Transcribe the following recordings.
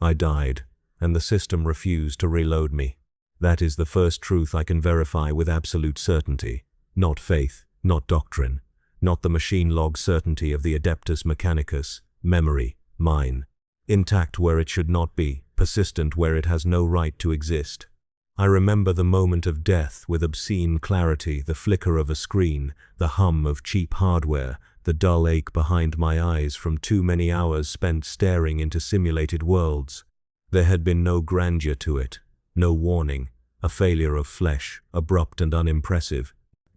I died, and the system refused to reload me. That is the first truth I can verify with absolute certainty. Not faith, not doctrine, not the machine log certainty of the Adeptus Mechanicus, memory, mine. Intact where it should not be, persistent where it has no right to exist. I remember the moment of death with obscene clarity, the flicker of a screen, the hum of cheap hardware, the dull ache behind my eyes from too many hours spent staring into simulated worlds. There had been no grandeur to it, no warning, a failure of flesh, abrupt and unimpressive.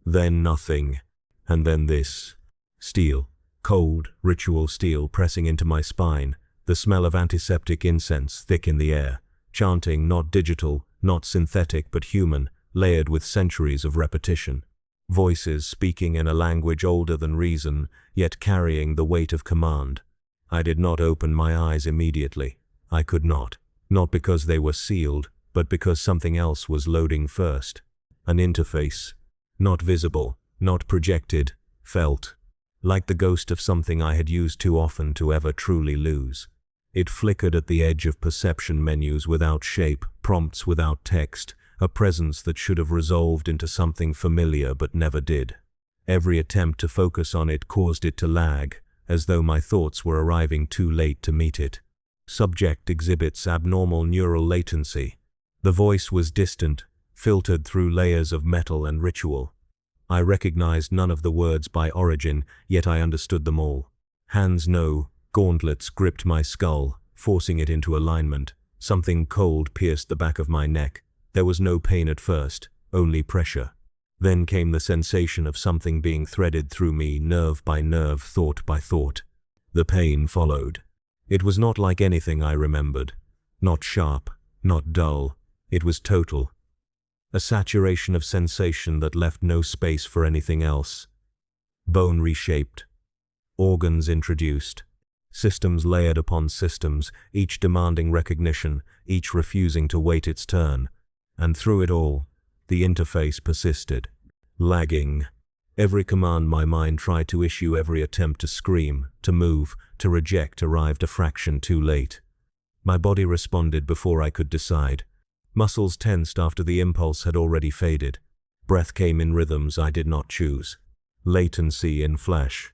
Then nothing, and then this. Steel, cold, ritual steel pressing into my spine, the smell of antiseptic incense thick in the air, chanting not digital, not synthetic but human, layered with centuries of repetition. Voices speaking in a language older than reason, yet carrying the weight of command. I did not open my eyes immediately. I could not. Not because they were sealed, but because something else was loading first. An interface. Not visible, not projected, felt. Like the ghost of something I had used too often to ever truly lose. It flickered at the edge of perception menus without shape, prompts without text, a presence that should have resolved into something familiar but never did. Every attempt to focus on it caused it to lag, as though my thoughts were arriving too late to meet it. Subject exhibits abnormal neural latency. The voice was distant, filtered through layers of metal and ritual. I recognized none of the words by origin, yet I understood them all. Hands no, gauntlets gripped my skull, forcing it into alignment. Something cold pierced the back of my neck. There was no pain at first, only pressure. Then came the sensation of something being threaded through me, nerve by nerve, thought by thought. The pain followed. It was not like anything I remembered. Not sharp, not dull. It was total. A saturation of sensation that left no space for anything else. Bone reshaped. Organs introduced. Systems layered upon systems, each demanding recognition, each refusing to wait its turn. And through it all, the interface persisted. Lagging. Every command my mind tried to issue, every attempt to scream, to move, to reject arrived a fraction too late. My body responded before I could decide. Muscles tensed after the impulse had already faded. Breath came in rhythms I did not choose. Latency in flesh.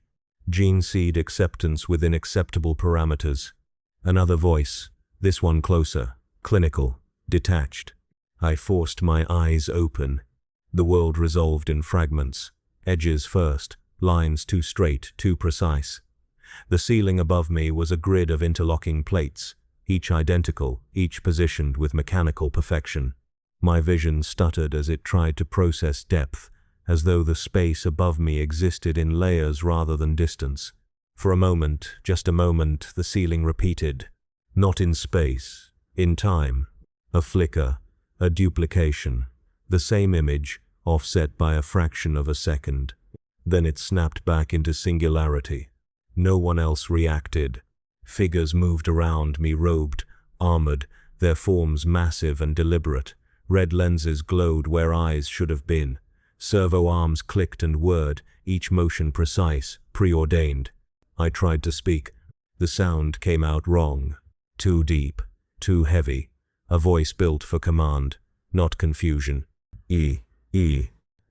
Gene seed acceptance within acceptable parameters. Another voice, this one closer, clinical, detached. I forced my eyes open. The world resolved in fragments. Edges first, lines too straight, too precise. The ceiling above me was a grid of interlocking plates, each identical, each positioned with mechanical perfection. My vision stuttered as it tried to process depth, as though the space above me existed in layers rather than distance. For a moment, just a moment, the ceiling repeated. Not in space, in time. A flicker, a duplication. The same image, offset by a fraction of a second. Then it snapped back into singularity. No one else reacted. Figures moved around me, robed, armored, their forms massive and deliberate. Red lenses glowed where eyes should have been. Servo arms clicked and whirred, each motion precise, preordained. I tried to speak. The sound came out wrong. Too deep, too heavy. A voice built for command, not confusion. E.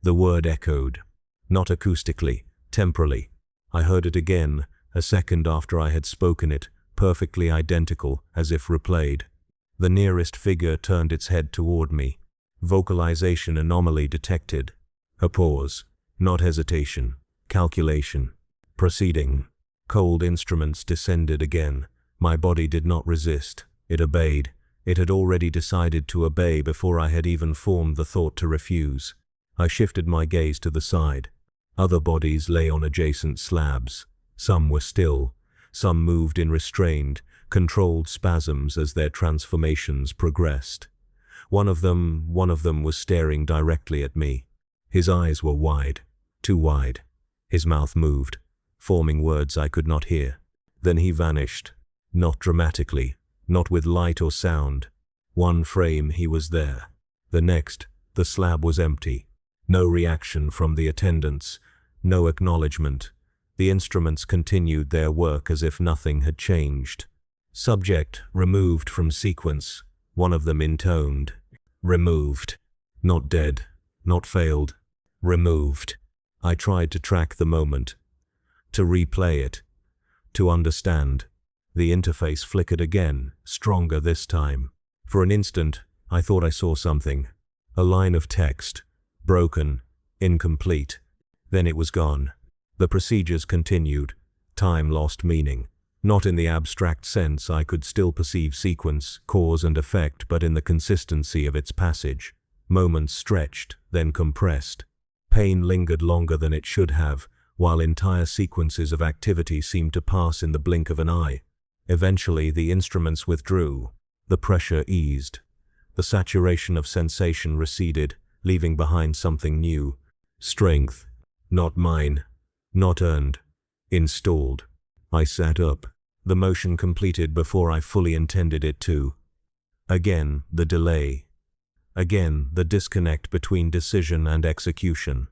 The word echoed. Not acoustically, temporally. I heard it again, a second after I had spoken it, perfectly identical, as if replayed. The nearest figure turned its head toward me. Vocalization anomaly detected. A pause. Not hesitation. Calculation. Proceeding. Cold instruments descended again. My body did not resist. It obeyed. It had already decided to obey before I had even formed the thought to refuse. I shifted my gaze to the side. Other bodies lay on adjacent slabs. Some were still. Some moved in restrained, controlled spasms as their transformations progressed. One of them was staring directly at me. His eyes were wide, too wide. His mouth moved, forming words I could not hear. Then he vanished. Not dramatically, not with light or sound. One frame he was there. The next, the slab was empty. No reaction from the attendants, no acknowledgement. The instruments continued their work as if nothing had changed. Subject removed from sequence, one of them intoned. Removed. Not dead, not failed. Removed. I tried to track the moment, to replay it, to understand. The interface flickered again, stronger this time. For an instant, I thought I saw something. A line of text, broken, incomplete. Then it was gone. The procedures continued. Time lost meaning. Not in the abstract sense I could still perceive sequence, cause and effect, but in the consistency of its passage. Moments stretched, then compressed. Pain lingered longer than it should have, while entire sequences of activity seemed to pass in the blink of an eye. Eventually, the instruments withdrew. The pressure eased. The saturation of sensation receded, leaving behind something new. Strength. Not mine. Not earned. Installed. I sat up. The motion completed before I fully intended it to. Again, the delay. Again, the disconnect between decision and execution.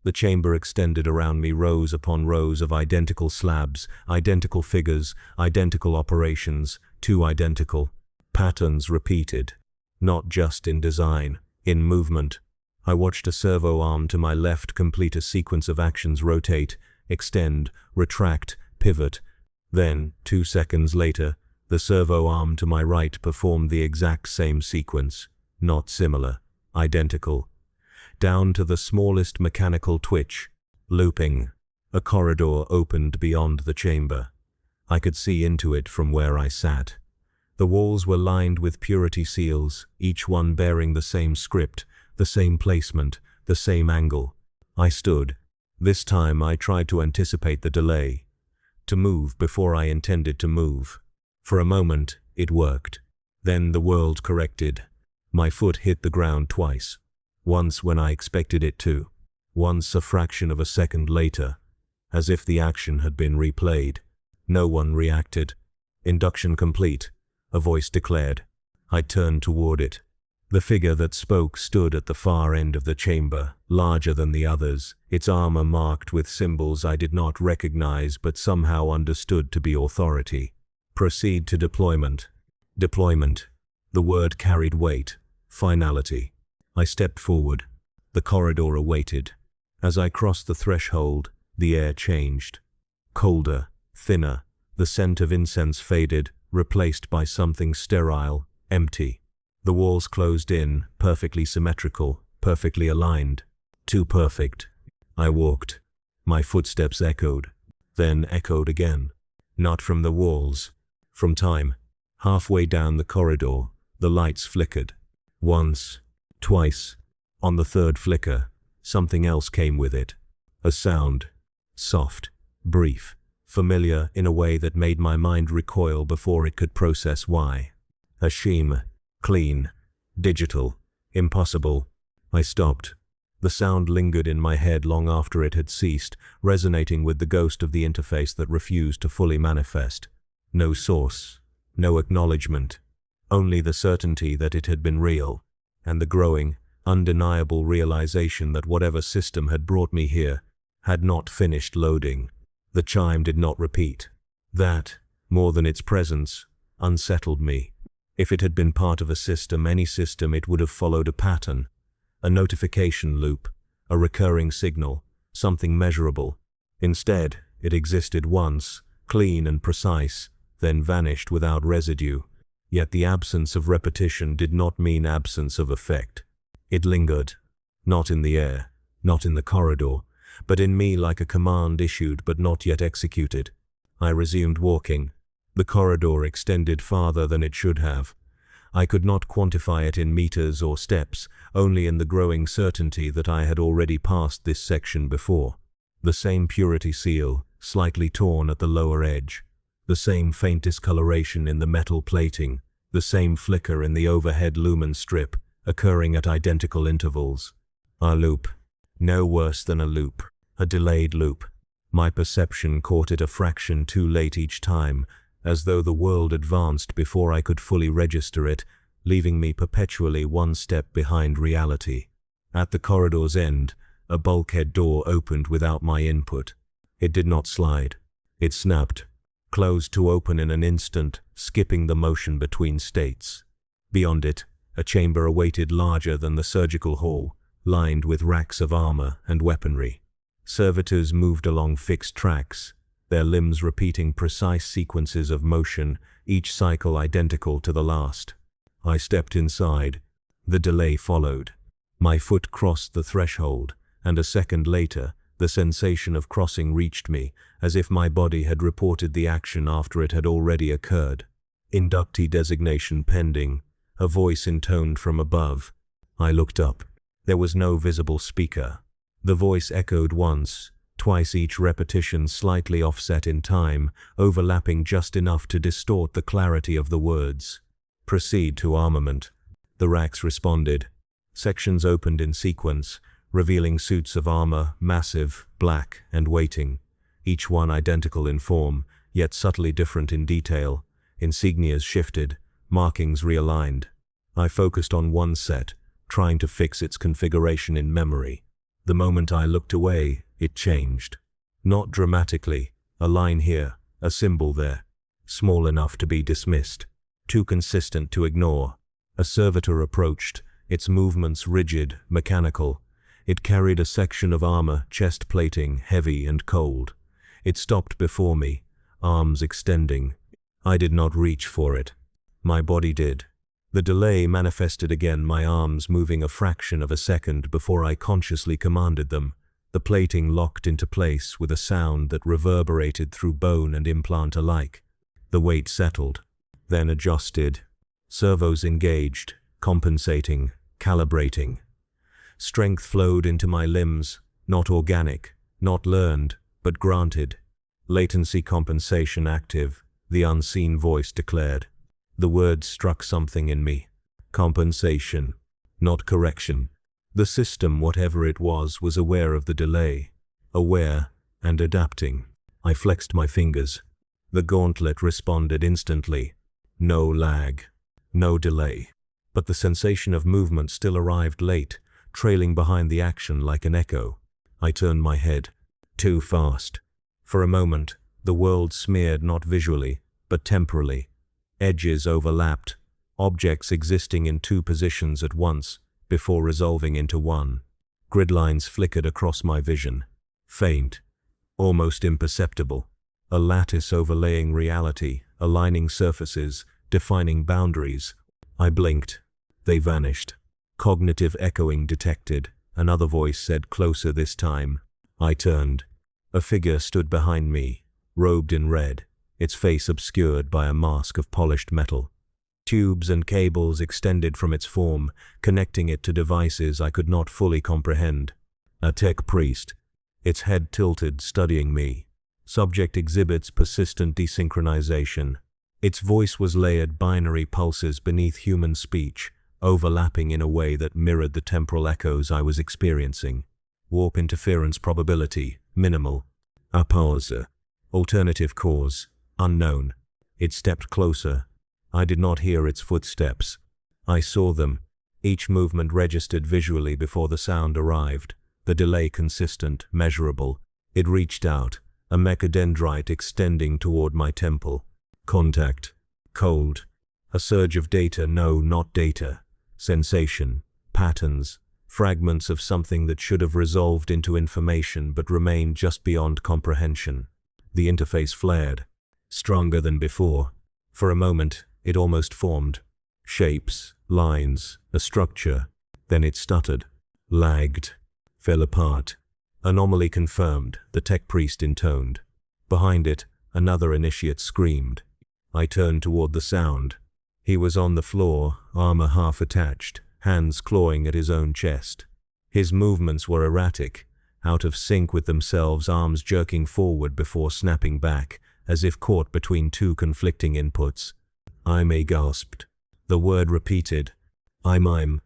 The chamber extended around me, rows upon rows of identical slabs, identical figures, identical operations, too identical. Patterns repeated. Not just in design, in movement. I watched a servo arm to my left complete a sequence of actions: rotate, extend, retract, pivot. Then, 2 seconds later, the servo arm to my right performed the exact same sequence. Not similar, identical. Down to the smallest mechanical twitch. Looping. A corridor opened beyond the chamber. I could see into it from where I sat. The walls were lined with purity seals, each one bearing the same script, the same placement, the same angle. I stood. This time I tried to anticipate the delay, to move before I intended to move. For a moment, it worked. Then the world corrected. My foot hit the ground twice. Once when I expected it to. Once a fraction of a second later, as if the action had been replayed. No one reacted. Induction complete, a voice declared. I turned toward it. The figure that spoke stood at the far end of the chamber, larger than the others, its armor marked with symbols I did not recognize but somehow understood to be authority. Proceed to deployment. Deployment. The word carried weight. Finality. I stepped forward. The corridor awaited. As I crossed the threshold, the air changed. Colder, thinner, the scent of incense faded, replaced by something sterile, empty. The walls closed in, perfectly symmetrical, perfectly aligned. Too perfect. I walked. My footsteps echoed, then echoed again. Not from the walls, from time. Halfway down the corridor, the lights flickered. Once, twice. On the third flicker, something else came with it. A sound. Soft, brief, familiar in a way that made my mind recoil before it could process why. A sheen. Clean. Digital. Impossible. I stopped. The sound lingered in my head long after it had ceased, resonating with the ghost of the interface that refused to fully manifest. No source. No acknowledgement. Only the certainty that it had been real, and the growing, undeniable realization that whatever system had brought me here had not finished loading. The chime did not repeat. That, more than its presence, unsettled me. If it had been part of a system, any system, it would have followed a pattern, a notification loop, a recurring signal, something measurable. Instead, it existed once, clean and precise, then vanished without residue. Yet the absence of repetition did not mean absence of effect. It lingered, not in the air, not in the corridor, but in me like a command issued but not yet executed. I resumed walking. The corridor extended farther than it should have. I could not quantify it in meters or steps, only in the growing certainty that I had already passed this section before. The same purity seal, slightly torn at the lower edge. The same faint discoloration in the metal plating. The same flicker in the overhead lumen strip, occurring at identical intervals. A loop. No worse than a loop. A delayed loop. My perception caught it a fraction too late each time, as though the world advanced before I could fully register it, leaving me perpetually one step behind reality. At the corridor's end, a bulkhead door opened without my input. It did not slide. It snapped. closed to open in an instant, skipping the motion between states. Beyond it, a chamber awaited larger than the surgical hall, lined with racks of armor and weaponry. Servitors moved along fixed tracks, their limbs repeating precise sequences of motion, each cycle identical to the last. I stepped inside. The delay followed. My foot crossed the threshold, and a second later, the sensation of crossing reached me, as if my body had reported the action after it had already occurred. Inductee designation pending, a voice intoned from above. I looked up. There was no visible speaker. The voice echoed once, twice, each repetition slightly offset in time, overlapping just enough to distort the clarity of the words. Proceed to armament. The racks responded. Sections opened in sequence, revealing suits of armor, massive, black, and waiting, each one identical in form, yet subtly different in detail. Insignias shifted, markings realigned. I focused on one set, trying to fix its configuration in memory. The moment I looked away, it changed. Not dramatically, a line here, a symbol there, small enough to be dismissed, too consistent to ignore. A servitor approached, its movements rigid, mechanical. It carried a section of armor, chest plating, heavy and cold. It stopped before me, arms extending. I did not reach for it. My body did. The delay manifested again, my arms moving a fraction of a second before I consciously commanded them. The plating locked into place with a sound that reverberated through bone and implant alike. The weight settled, then adjusted. Servos engaged, compensating, calibrating. Strength flowed into my limbs, not organic, not learned, but granted. Latency compensation active, the unseen voice declared. The words struck something in me. Compensation, not correction. The system, whatever it was aware of the delay. Aware and adapting. I flexed my fingers. The gauntlet responded instantly. No lag. No delay. But the sensation of movement still arrived late, trailing behind the action like an echo. I turned my head. Too fast. For a moment, the world smeared not visually, but temporally. Edges overlapped, objects existing in two positions at once, before resolving into one. Grid lines flickered across my vision. Faint, almost imperceptible. A lattice overlaying reality, aligning surfaces, defining boundaries. I blinked. They vanished. Cognitive echoing detected. Another voice said, closer this time. I turned. A figure stood behind me, robed in red, its face obscured by a mask of polished metal. Tubes and cables extended from its form, connecting it to devices I could not fully comprehend. A tech priest, its head tilted, studying me. Subject exhibits persistent desynchronization. Its voice was layered binary pulses beneath human speech, overlapping in a way that mirrored the temporal echoes I was experiencing. Warp interference probability, minimal. A pause. Alternative cause, unknown. It stepped closer. I did not hear its footsteps. I saw them. Each movement registered visually before the sound arrived. The delay consistent, measurable. It reached out, a mechadendrite extending toward my temple. Contact. Cold. A surge of data, no, not data. Sensation. Patterns. Fragments of something that should have resolved into information but remained just beyond comprehension. The interface flared. Stronger than before. For a moment, it almost formed. Shapes, lines, a structure. Then it stuttered. Lagged. Fell apart. Anomaly confirmed, the tech priest intoned. Behind it, another initiate screamed. I turned toward the sound. He was on the floor, armor half attached, hands clawing at his own chest. His movements were erratic, out of sync with themselves, arms jerking forward before snapping back, as if caught between two conflicting inputs. I gasped. The word repeated. I'm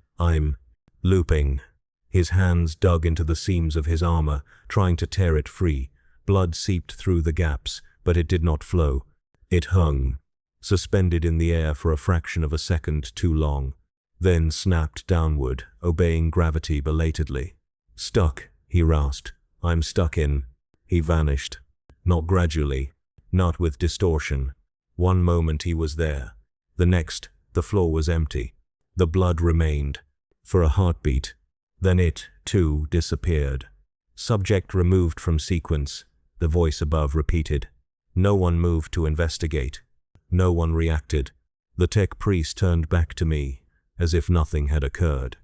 looping. His hands dug into the seams of his armor, trying to tear it free. Blood seeped through the gaps, but it did not flow. It hung, suspended in the air for a fraction of a second too long, then snapped downward, obeying gravity belatedly. Stuck, he rasped. I'm stuck in. He vanished. Not gradually, not with distortion. One moment he was there. The next, the floor was empty. The blood remained. For a heartbeat. Then it, too, disappeared. Subject removed from sequence, the voice above repeated. No one moved to investigate. No one reacted. The tech priest turned back to me, as if nothing had occurred.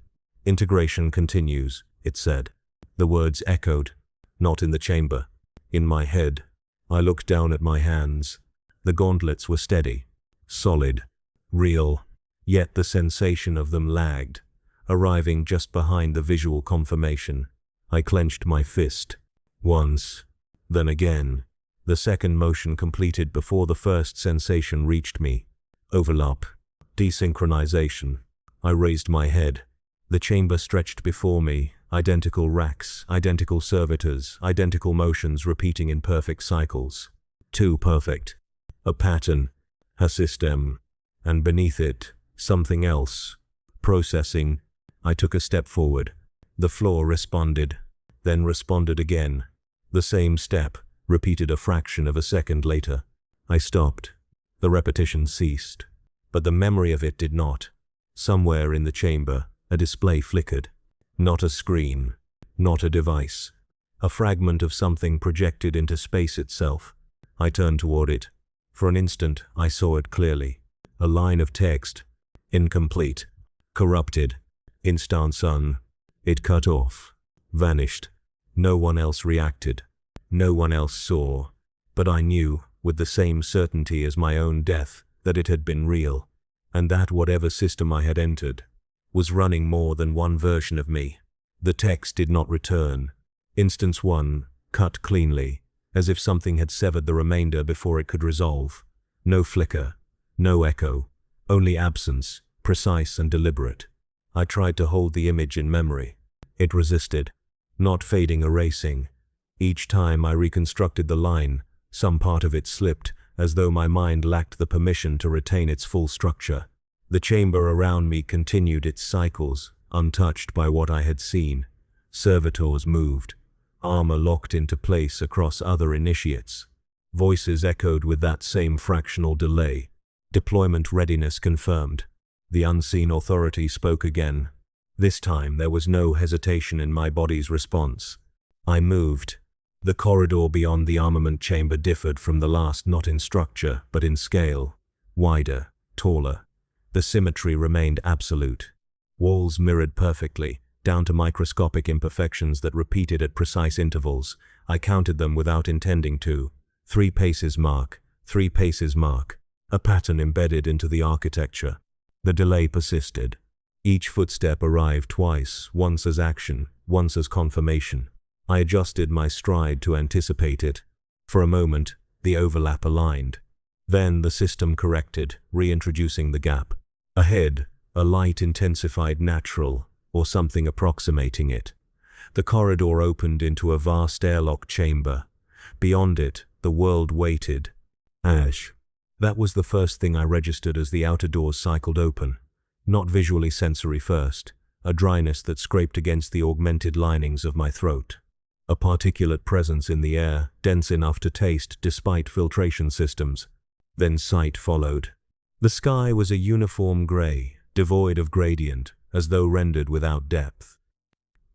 Integration continues, it said. The words echoed, not in the chamber, in my head. I looked down at my hands. The gauntlets were steady, solid, real, yet the sensation of them lagged, arriving just behind the visual confirmation. I clenched my fist. Once, then again. The second motion completed before the first sensation reached me. Overlap. Desynchronization. I raised my head. The chamber stretched before me, identical racks, identical servitors, identical motions repeating in perfect cycles. Too perfect. A pattern. A system. And beneath it, something else. Processing. I took a step forward. The floor responded. Then responded again. The same step, repeated a fraction of a second later. I stopped. The repetition ceased. But the memory of it did not. Somewhere in the chamber, a display flickered. Not a screen. Not a device. A fragment of something projected into space itself. I turned toward it. For an instant, I saw it clearly. A line of text. Incomplete. Corrupted. Instance un. It cut off. Vanished. No one else reacted. No one else saw. But I knew, with the same certainty as my own death, that it had been real, and that whatever system I had entered was running more than one version of me. The text did not return. Instance 1, cut cleanly, as if something had severed the remainder before it could resolve. No flicker, no echo, only absence, precise and deliberate. I tried to hold the image in memory. It resisted, not fading, erasing. Each time I reconstructed the line, some part of it slipped, as though my mind lacked the permission to retain its full structure. The chamber around me continued its cycles, untouched by what I had seen. Servitors moved, armor locked into place across other initiates. Voices echoed with that same fractional delay. Deployment readiness confirmed. The unseen authority spoke again. This time there was no hesitation in my body's response. I moved. The corridor beyond the armament chamber differed from the last not in structure, but in scale. Wider, taller. The symmetry remained absolute. Walls mirrored perfectly, down to microscopic imperfections that repeated at precise intervals. I counted them without intending to. 3 paces mark, 3 paces mark. A pattern embedded into the architecture. The delay persisted. Each footstep arrived twice, once as action, once as confirmation. I adjusted my stride to anticipate it. For a moment, the overlap aligned. Then the system corrected, reintroducing the gap. Ahead, a light intensified natural, or something approximating it. The corridor opened into a vast airlock chamber. Beyond it, the world waited. Ash. That was the first thing I registered as the outer doors cycled open. Not visually sensory first, a dryness that scraped against the augmented linings of my throat. A particulate presence in the air, dense enough to taste despite filtration systems. Then sight followed. The sky was a uniform gray, devoid of gradient, as though rendered without depth.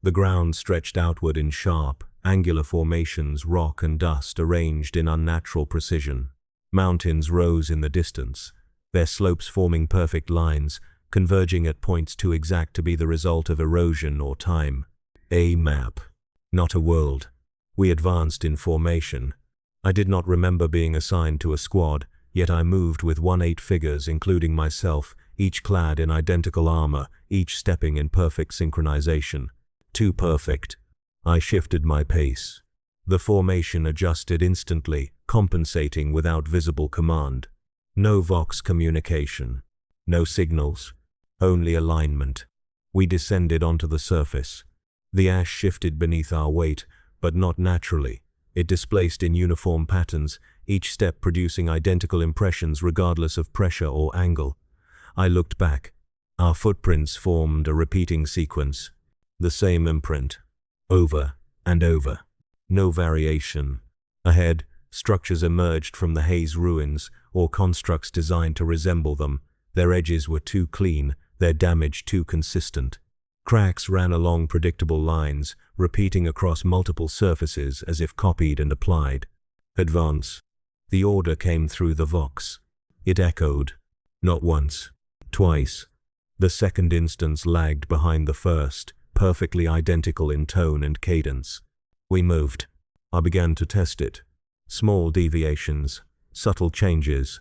The ground stretched outward in sharp, angular formations, rock and dust arranged in unnatural precision. Mountains rose in the distance, their slopes forming perfect lines, converging at points too exact to be the result of erosion or time. A map. Not a world. We advanced in formation. I did not remember being assigned to a squad, yet I moved with 1-8 figures, including myself, each clad in identical armor, each stepping in perfect synchronization. Too perfect. I shifted my pace. The formation adjusted instantly, compensating without visible command. No vox communication. No signals. Only alignment. We descended onto the surface. The ash shifted beneath our weight, but not naturally. It displaced in uniform patterns, each step producing identical impressions regardless of pressure or angle. I looked back. Our footprints formed a repeating sequence. The same imprint. Over and over. No variation. Ahead, Structures emerged from the haze ruins, or constructs designed to resemble them. Their edges were too clean, their damage too consistent. Cracks ran along predictable lines, repeating across multiple surfaces as if copied and applied. Advance. The order came through the vox. It echoed. Not once. Twice. The second instance lagged behind the first, perfectly identical in tone and cadence. We moved. I began to test it. Small deviations, subtle changes.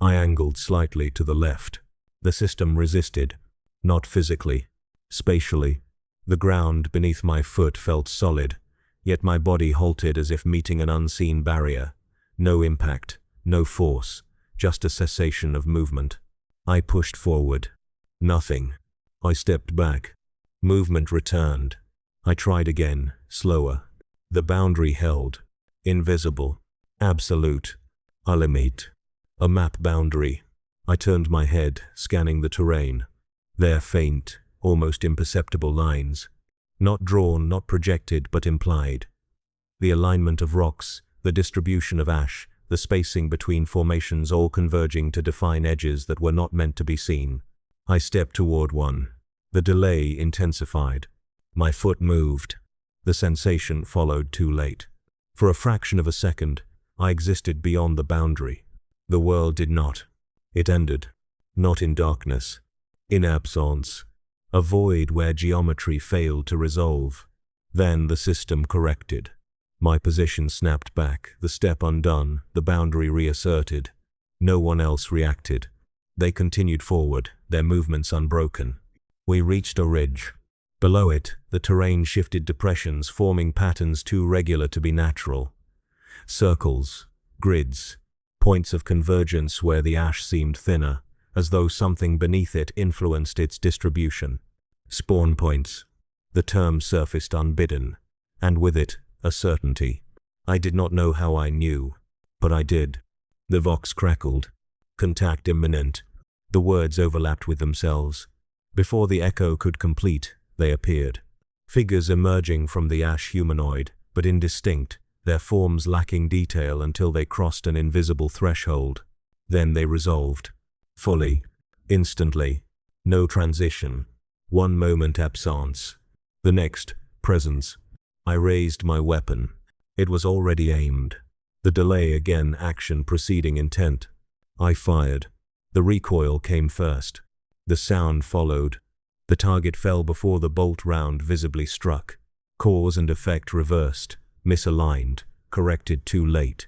I angled slightly to the left. The system resisted. Not physically. Spatially. The ground beneath my foot felt solid, yet my body halted as if meeting an unseen barrier. No impact, no force, just a cessation of movement. I pushed forward. Nothing. I stepped back. Movement returned. I tried again, slower. The boundary held. Invisible. Absolute. Unlimited. A map boundary. I turned my head, scanning the terrain. There faint, almost imperceptible lines. Not drawn, not projected, but implied. The alignment of rocks, the distribution of ash, the spacing between formations all converging to define edges that were not meant to be seen. I stepped toward one. The delay intensified. My foot moved. The sensation followed too late. For a fraction of a second, I existed beyond the boundary. The world did not. It ended. Not in darkness. In absence. A void where geometry failed to resolve. Then the system corrected. My position snapped back, the step undone, the boundary reasserted. No one else reacted. They continued forward, their movements unbroken. We reached a ridge. Below it, the terrain shifted depressions, forming patterns too regular to be natural. Circles, grids, points of convergence where the ash seemed thinner, as though something beneath it influenced its distribution. Spawn points. The term surfaced unbidden, and with it, a certainty. I did not know how I knew, but I did. The vox crackled. Contact imminent. The words overlapped with themselves. Before the echo could complete, they appeared. Figures emerging from the ash humanoid, but indistinct, their forms lacking detail until they crossed an invisible threshold. Then they resolved. Fully. Instantly. No transition. One moment absence. The next, presence. I raised my weapon. It was already aimed. The delay again, action preceding intent. I fired. The recoil came first. The sound followed. The target fell before the bolt round visibly struck. Cause and effect reversed, misaligned, corrected too late.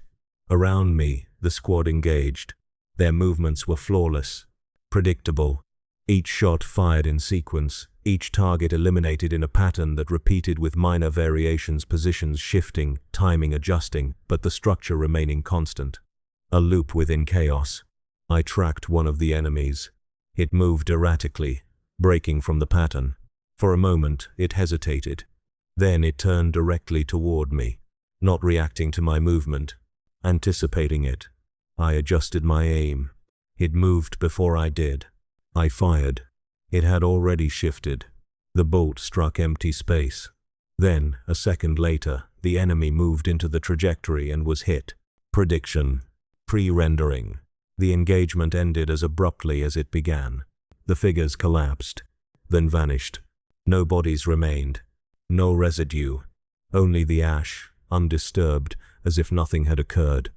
Around me, the squad engaged. Their movements were flawless, predictable. Each shot fired in sequence, each target eliminated in a pattern that repeated with minor variations, positions shifting, timing adjusting, but the structure remaining constant. A loop within chaos. I tracked one of the enemies. It moved erratically, breaking from the pattern. For a moment, it hesitated. Then it turned directly toward me, not reacting to my movement, anticipating it. I adjusted my aim. It moved before I did. I fired. It had already shifted. The bolt struck empty space. Then, a second later, the enemy moved into the trajectory and was hit. Prediction. Pre-rendering. The engagement ended as abruptly as it began. The figures collapsed, then vanished. No bodies remained. No residue. Only the ash, undisturbed, as if nothing had occurred.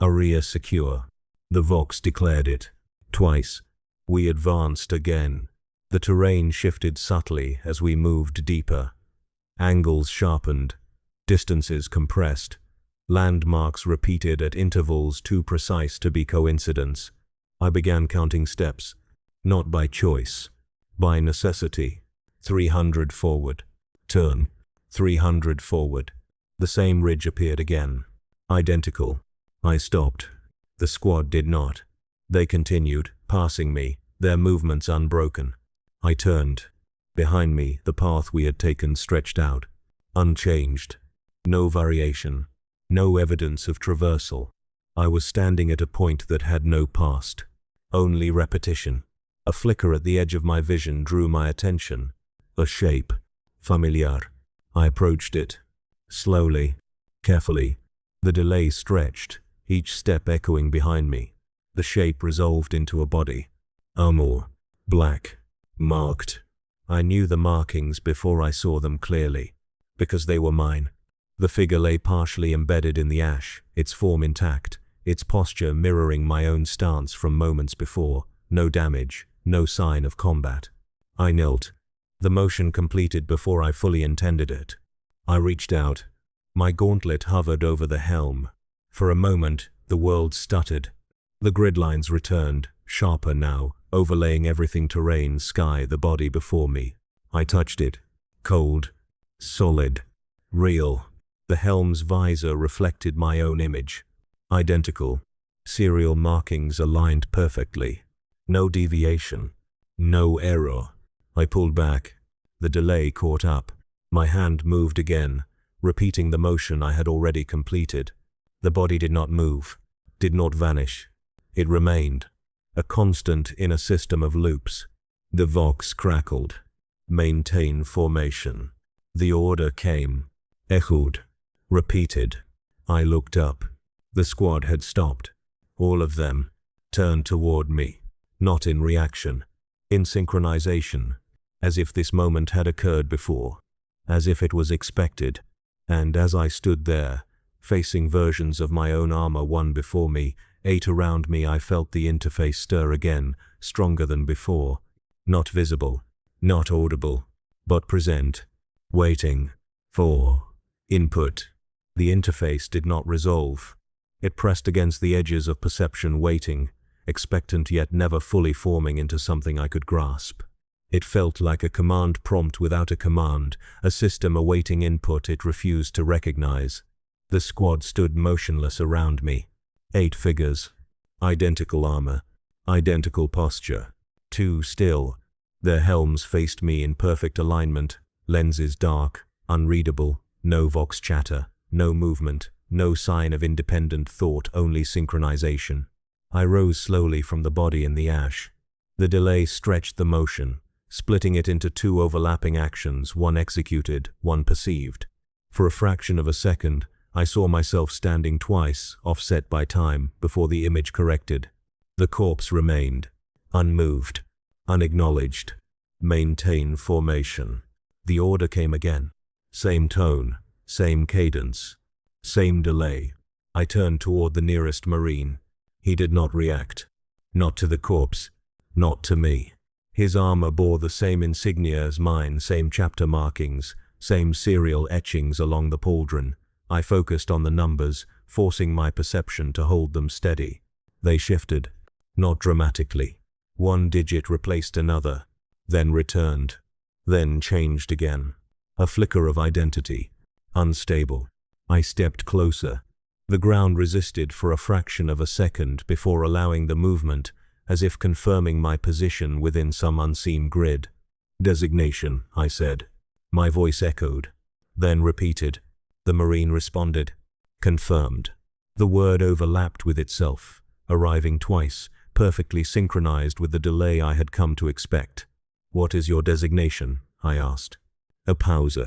Area secure. The vox declared it. Twice. We advanced again. The terrain shifted subtly as we moved deeper. Angles sharpened. Distances compressed. Landmarks repeated at intervals too precise to be coincidence. I began counting steps. Not by choice. By necessity. 300 forward. Turn. 300 forward. The same ridge appeared again. Identical. I stopped. The squad did not. They continued, passing me, their movements unbroken. I turned. Behind me, the path we had taken stretched out. Unchanged. No variation. No evidence of traversal. I was standing at a point that had no past. Only repetition. A flicker at the edge of my vision drew my attention. A shape. Familiar. I approached it. Slowly. Carefully. The delay stretched, each step echoing behind me. The shape resolved into a body. Armor. Black. Marked. I knew the markings before I saw them clearly, because they were mine. The figure lay partially embedded in the ash, its form intact, its posture mirroring my own stance from moments before. No damage, no sign of combat. I knelt. The motion completed before I fully intended it. I reached out. My gauntlet hovered over the helm. For a moment, the world stuttered. The grid lines returned, sharper now, overlaying everything: terrain, sky, the body before me. I touched it. Cold. Solid. Real. The helm's visor reflected my own image. Identical. Serial markings aligned perfectly. No deviation. No error. I pulled back. The delay caught up. My hand moved again, repeating the motion I had already completed. The body did not move, did not vanish. It remained, a constant in a system of loops. The vox crackled. Maintain formation. The order came. Echoed. Repeated. I looked up. The squad had stopped. All of them turned toward me, not in reaction, in synchronization, as if this moment had occurred before, as if it was expected. And as I stood there, facing versions of my own armor, one before me, 8 around me, I felt the interface stir again, stronger than before. Not visible, not audible, but present, waiting for input. The interface did not resolve. It pressed against the edges of perception, waiting, expectant yet never fully forming into something I could grasp. It felt like a command prompt without a command, a system awaiting input it refused to recognize. The squad stood motionless around me. 8 figures. Identical armor. Identical posture. 2 still. Their helms faced me in perfect alignment, lenses dark, unreadable, no vox chatter, no movement, no sign of independent thought, only synchronization. I rose slowly from the body in the ash. The delay stretched the motion, splitting it into 2 overlapping actions, one executed, one perceived. For a fraction of a second, I saw myself standing twice, offset by time, before the image corrected. The corpse remained, unmoved, unacknowledged. Maintain formation. The order came again. Same tone, same cadence, same delay. I turned toward the nearest Marine. He did not react. Not to the corpse. Not to me. His armor bore the same insignia as mine, same chapter markings, same serial etchings along the pauldron. I focused on the numbers, forcing my perception to hold them steady. They shifted, not dramatically. 1 digit replaced another, then returned, then changed again. A flicker of identity, unstable. I stepped closer. The ground resisted for a fraction of a second before allowing the movement, as if confirming my position within some unseen grid. Designation, I said. My voice echoed, then repeated. The Marine responded. Confirmed. The word overlapped with itself, arriving twice, perfectly synchronized with the delay I had come to expect. What is your designation? I asked. A pause.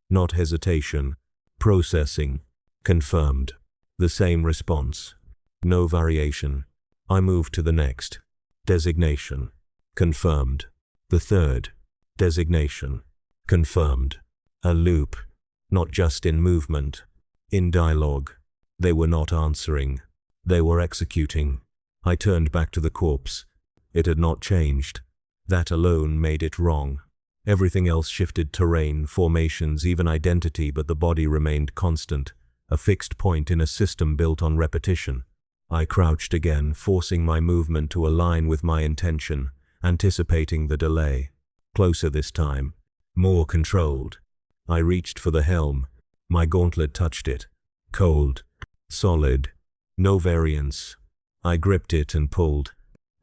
Not hesitation. Processing. Confirmed. The same response. No variation. I moved to the next. Designation. Confirmed. The third. Designation. Confirmed. A loop. Not just in movement. In dialogue. They were not answering. They were executing. I turned back to the corpse. It had not changed. That alone made it wrong. Everything else shifted: terrain, formations, even identity, but the body remained constant, a fixed point in a system built on repetition. I crouched again, forcing my movement to align with my intention, anticipating the delay. Closer this time. More controlled. I reached for the helm. My gauntlet touched it. Cold. Solid. No variance. I gripped it and pulled.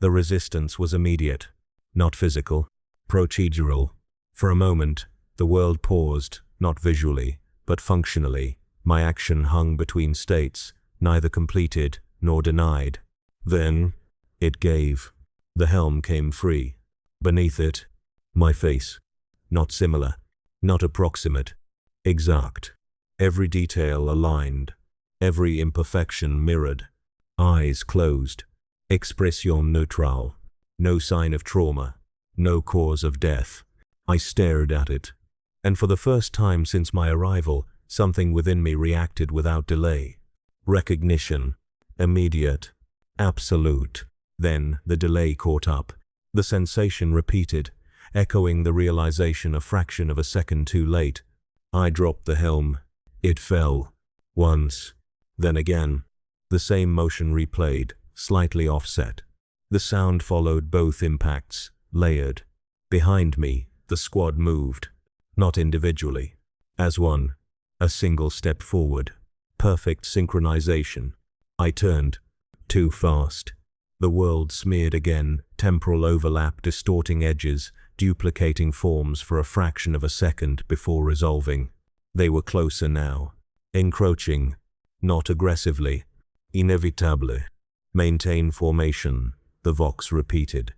The resistance was immediate. Not physical. Procedural. For a moment, the world paused, not visually, but functionally. My action hung between states, neither completed nor denied. Then, it gave. The helm came free. Beneath it, my face. Not similar. Not approximate. Exact. Every detail aligned. Every imperfection mirrored. Eyes closed. Expression neutrale. No sign of trauma. No cause of death. I stared at it. And for the first time since my arrival, something within me reacted without delay. Recognition. Immediate. Absolute. Then the delay caught up. The sensation repeated, echoing the realization a fraction of a second too late. I dropped the helm. It fell. Once. Then again. The same motion replayed, slightly offset. The sound followed both impacts, layered. Behind me, the squad moved. Not individually. As one. A single step forward. Perfect synchronization. I turned. Too fast. The world smeared again, temporal overlap distorting edges, duplicating forms for a fraction of a second before resolving. They were closer now. Encroaching. Not aggressively. Inevitably. Maintain formation, the vox repeated.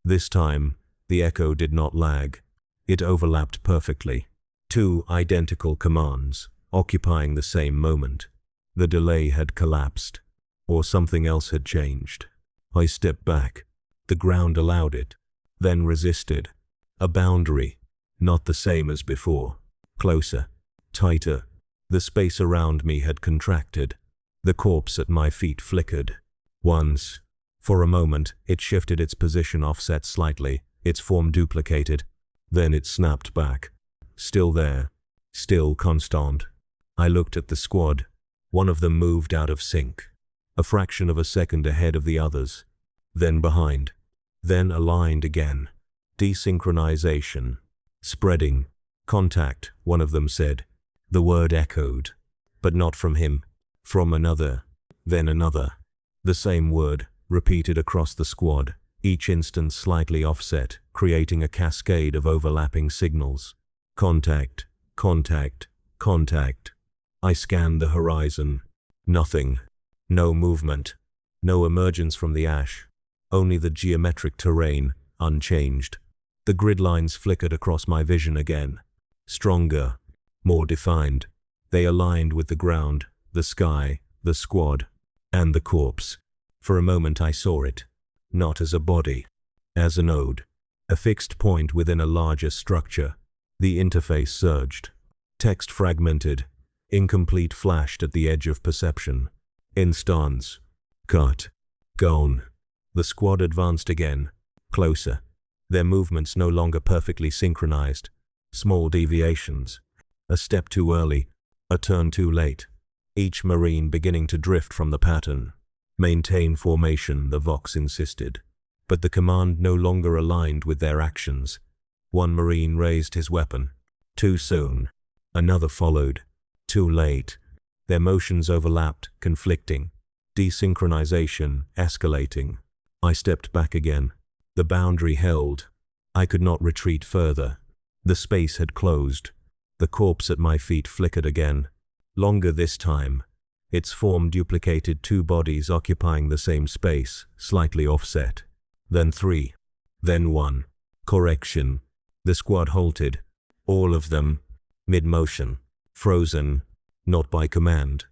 This time, the echo did not lag. It overlapped perfectly. Two identical commands, occupying the same moment. The delay had collapsed. Or something else had changed. I stepped back. The ground allowed it. Then resisted. A boundary. Not the same as before. Closer. Tighter. The space around me had contracted. The corpse at my feet flickered. Once. For a moment, it shifted its position offset slightly, its form duplicated. Then it snapped back. Still there. Still constant. I looked at the squad. One of them moved out of sync. A fraction of a second ahead of the others. Then behind. Then aligned again. Desynchronization. Spreading. Contact, one of them said. The word echoed. But not from him. From another. Then another. The same word, repeated across the squad, each instant slightly offset, creating a cascade of overlapping signals. Contact. Contact. Contact. I scanned the horizon. Nothing. No movement. No emergence from the ash. Only the geometric terrain, unchanged. The grid lines flickered across my vision again. Stronger. More defined. They aligned with the ground, the sky, the squad, and the corpse. For a moment I saw it. Not as a body. As a node. A fixed point within a larger structure. The interface surged. Text fragmented. Incomplete flashed at the edge of perception. Instance. Cut. Gone. The squad advanced again. Closer. Their movements no longer perfectly synchronized. Small deviations. A step too early. A turn too late. Each marine beginning to drift from the pattern. Maintain formation, the vox insisted. But the command no longer aligned with their actions. One marine raised his weapon. Too soon. Another followed. Too late. Their motions overlapped, conflicting. Desynchronization, escalating. I stepped back again. The boundary held. I could not retreat further. The space had closed. The corpse at my feet flickered again. Longer this time. Its form duplicated two bodies occupying the same space, slightly offset. Then three. Then one. Correction. The squad halted. All of them. Mid-motion. Frozen. Not by command.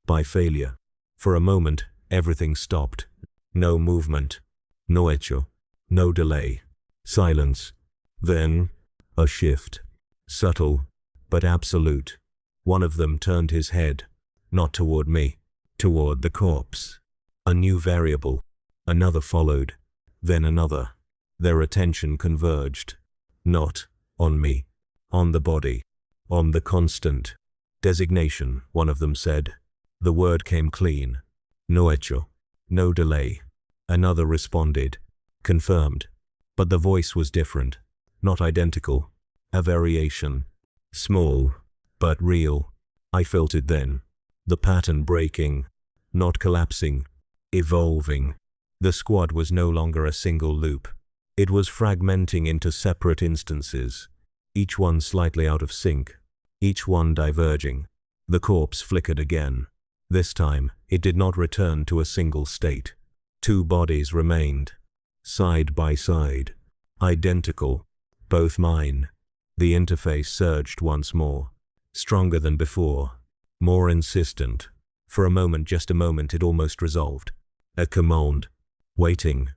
By failure. For a moment, everything stopped. No movement. No echo. No delay. Silence. Then, a shift. Subtle, but absolute. One of them turned his head. Not toward me. Toward the corpse. A new variable. Another followed. Then another. Their attention converged. Not on me. On the body. On the constant. Designation, one of them said. The word came clean. No echo. No delay. Another responded. Confirmed. But the voice was different. Not identical. A variation. Small. But real. I felt it then. The pattern breaking. Not collapsing. Evolving. The squad was no longer a single loop. It was fragmenting into separate instances. Each one slightly out of sync. Each one diverging. The corpse flickered again. This time, it did not return to a single state. Two bodies remained. Side by side. Identical. Both mine. The interface surged once more. Stronger than before. More insistent. For a moment, just a moment, it almost resolved. A command. Waiting.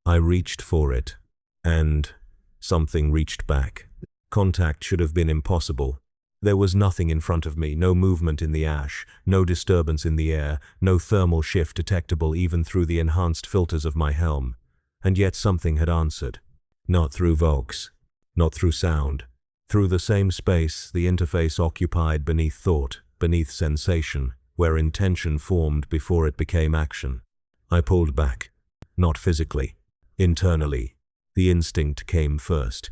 I reached for it. And something reached back. Contact should have been impossible. There was nothing in front of me, no movement in the ash, no disturbance in the air, no thermal shift detectable even through the enhanced filters of my helm. And yet something had answered. Not through vox. Not through sound. Through the same space the interface occupied beneath thought, beneath sensation, where intention formed before it became action. I pulled back. Not physically. Internally. The instinct came first.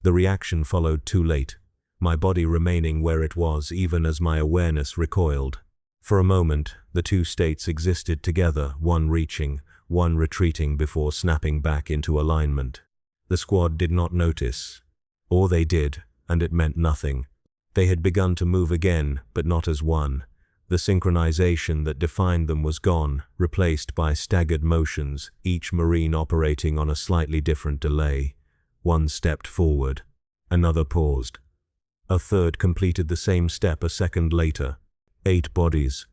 The reaction followed too late, my body remaining where it was even as my awareness recoiled. For a moment, the two states existed together, one reaching, one retreating before snapping back into alignment. The squad did not notice. Or they did, and it meant nothing. They had begun to move again, but not as one. The synchronization that defined them was gone, replaced by staggered motions, each Marine operating on a slightly different delay. One stepped forward. Another paused. A third completed the same step a second later. 8 bodies.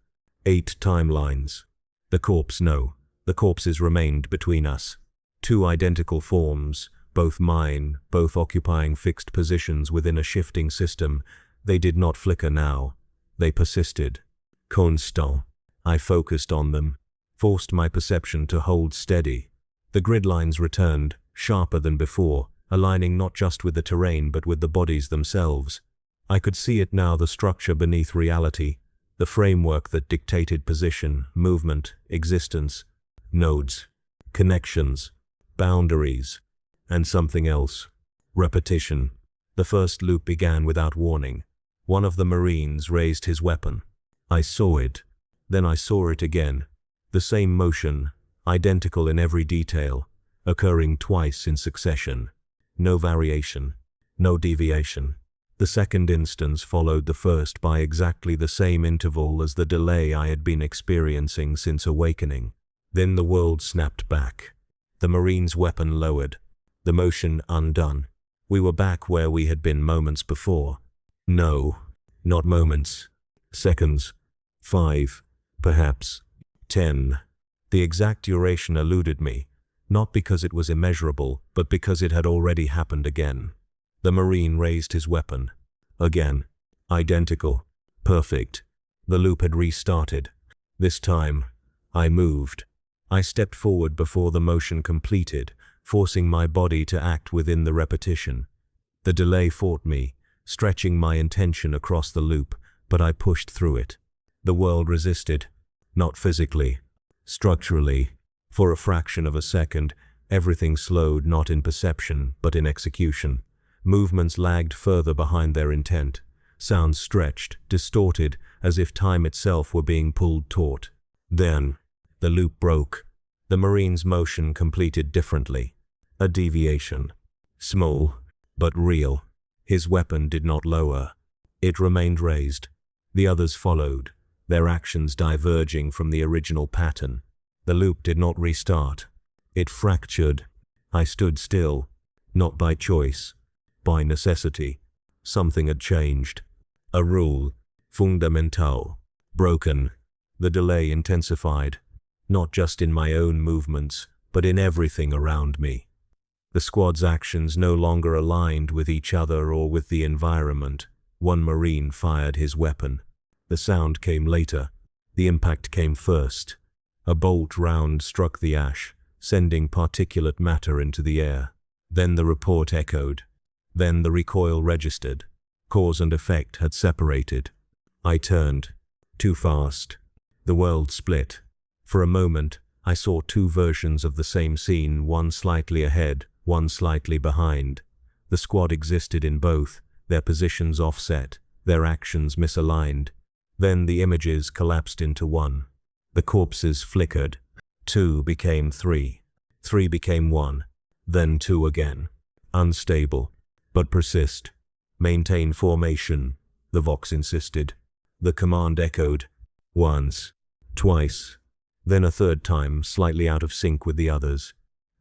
8 timelines. The corpses remained between us. 2 identical forms, both mine, both occupying fixed positions within a shifting system. They did not flicker now. They persisted. Constant. I focused on them, forced my perception to hold steady. The grid lines returned, sharper than before, aligning not just with the terrain but with the bodies themselves. I could see it now, the structure beneath reality, the framework that dictated position, movement, existence, nodes, connections, boundaries, and something else. Repetition. The first loop began without warning. One of the Marines raised his weapon. I saw it. Then I saw it again. The same motion, identical in every detail, occurring twice in succession. No variation, no deviation. The second instance followed the first by exactly the same interval as the delay I had been experiencing since awakening. Then the world snapped back. The Marine's weapon lowered. The motion undone. We were back where we had been moments before. No, not moments. Seconds. 5, perhaps 10. The exact duration eluded me, not because it was immeasurable, but because it had already happened again. The Marine raised his weapon. Again. Identical. Perfect. The loop had restarted. This time, I moved. I stepped forward before the motion completed, forcing my body to act within the repetition. The delay fought me, stretching my intention across the loop, but I pushed through it. The world resisted. Not physically. Structurally. For a fraction of a second, everything slowed, not in perception, but in execution. Movements lagged further behind their intent. Sounds stretched, distorted, as if time itself were being pulled taut. Then, the loop broke. The Marine's motion completed differently. A deviation. Small, but real. His weapon did not lower. It remained raised. The others followed, their actions diverging from the original pattern. The loop did not restart. It fractured. I stood still, not by choice, by necessity. Something had changed. A rule, fundamental, broken. The delay intensified, not just in my own movements, but in everything around me. The squad's actions no longer aligned with each other or with the environment. One Marine fired his weapon. The sound came later. The impact came first. A bolt round struck the ash, sending particulate matter into the air. Then the report echoed. Then the recoil registered. Cause and effect had separated. I turned. Too fast. The world split. For a moment, I saw 2 versions of the same scene, one slightly ahead, one slightly behind. The squad existed in both, their positions offset, their actions misaligned. Then the images collapsed into one. The corpses flickered. 2 became 3. 3 became 1. Then 2 again. Unstable. But persist. Maintain formation, the Vox insisted. The command echoed. Once. Twice. Then a third time, slightly out of sync with the others.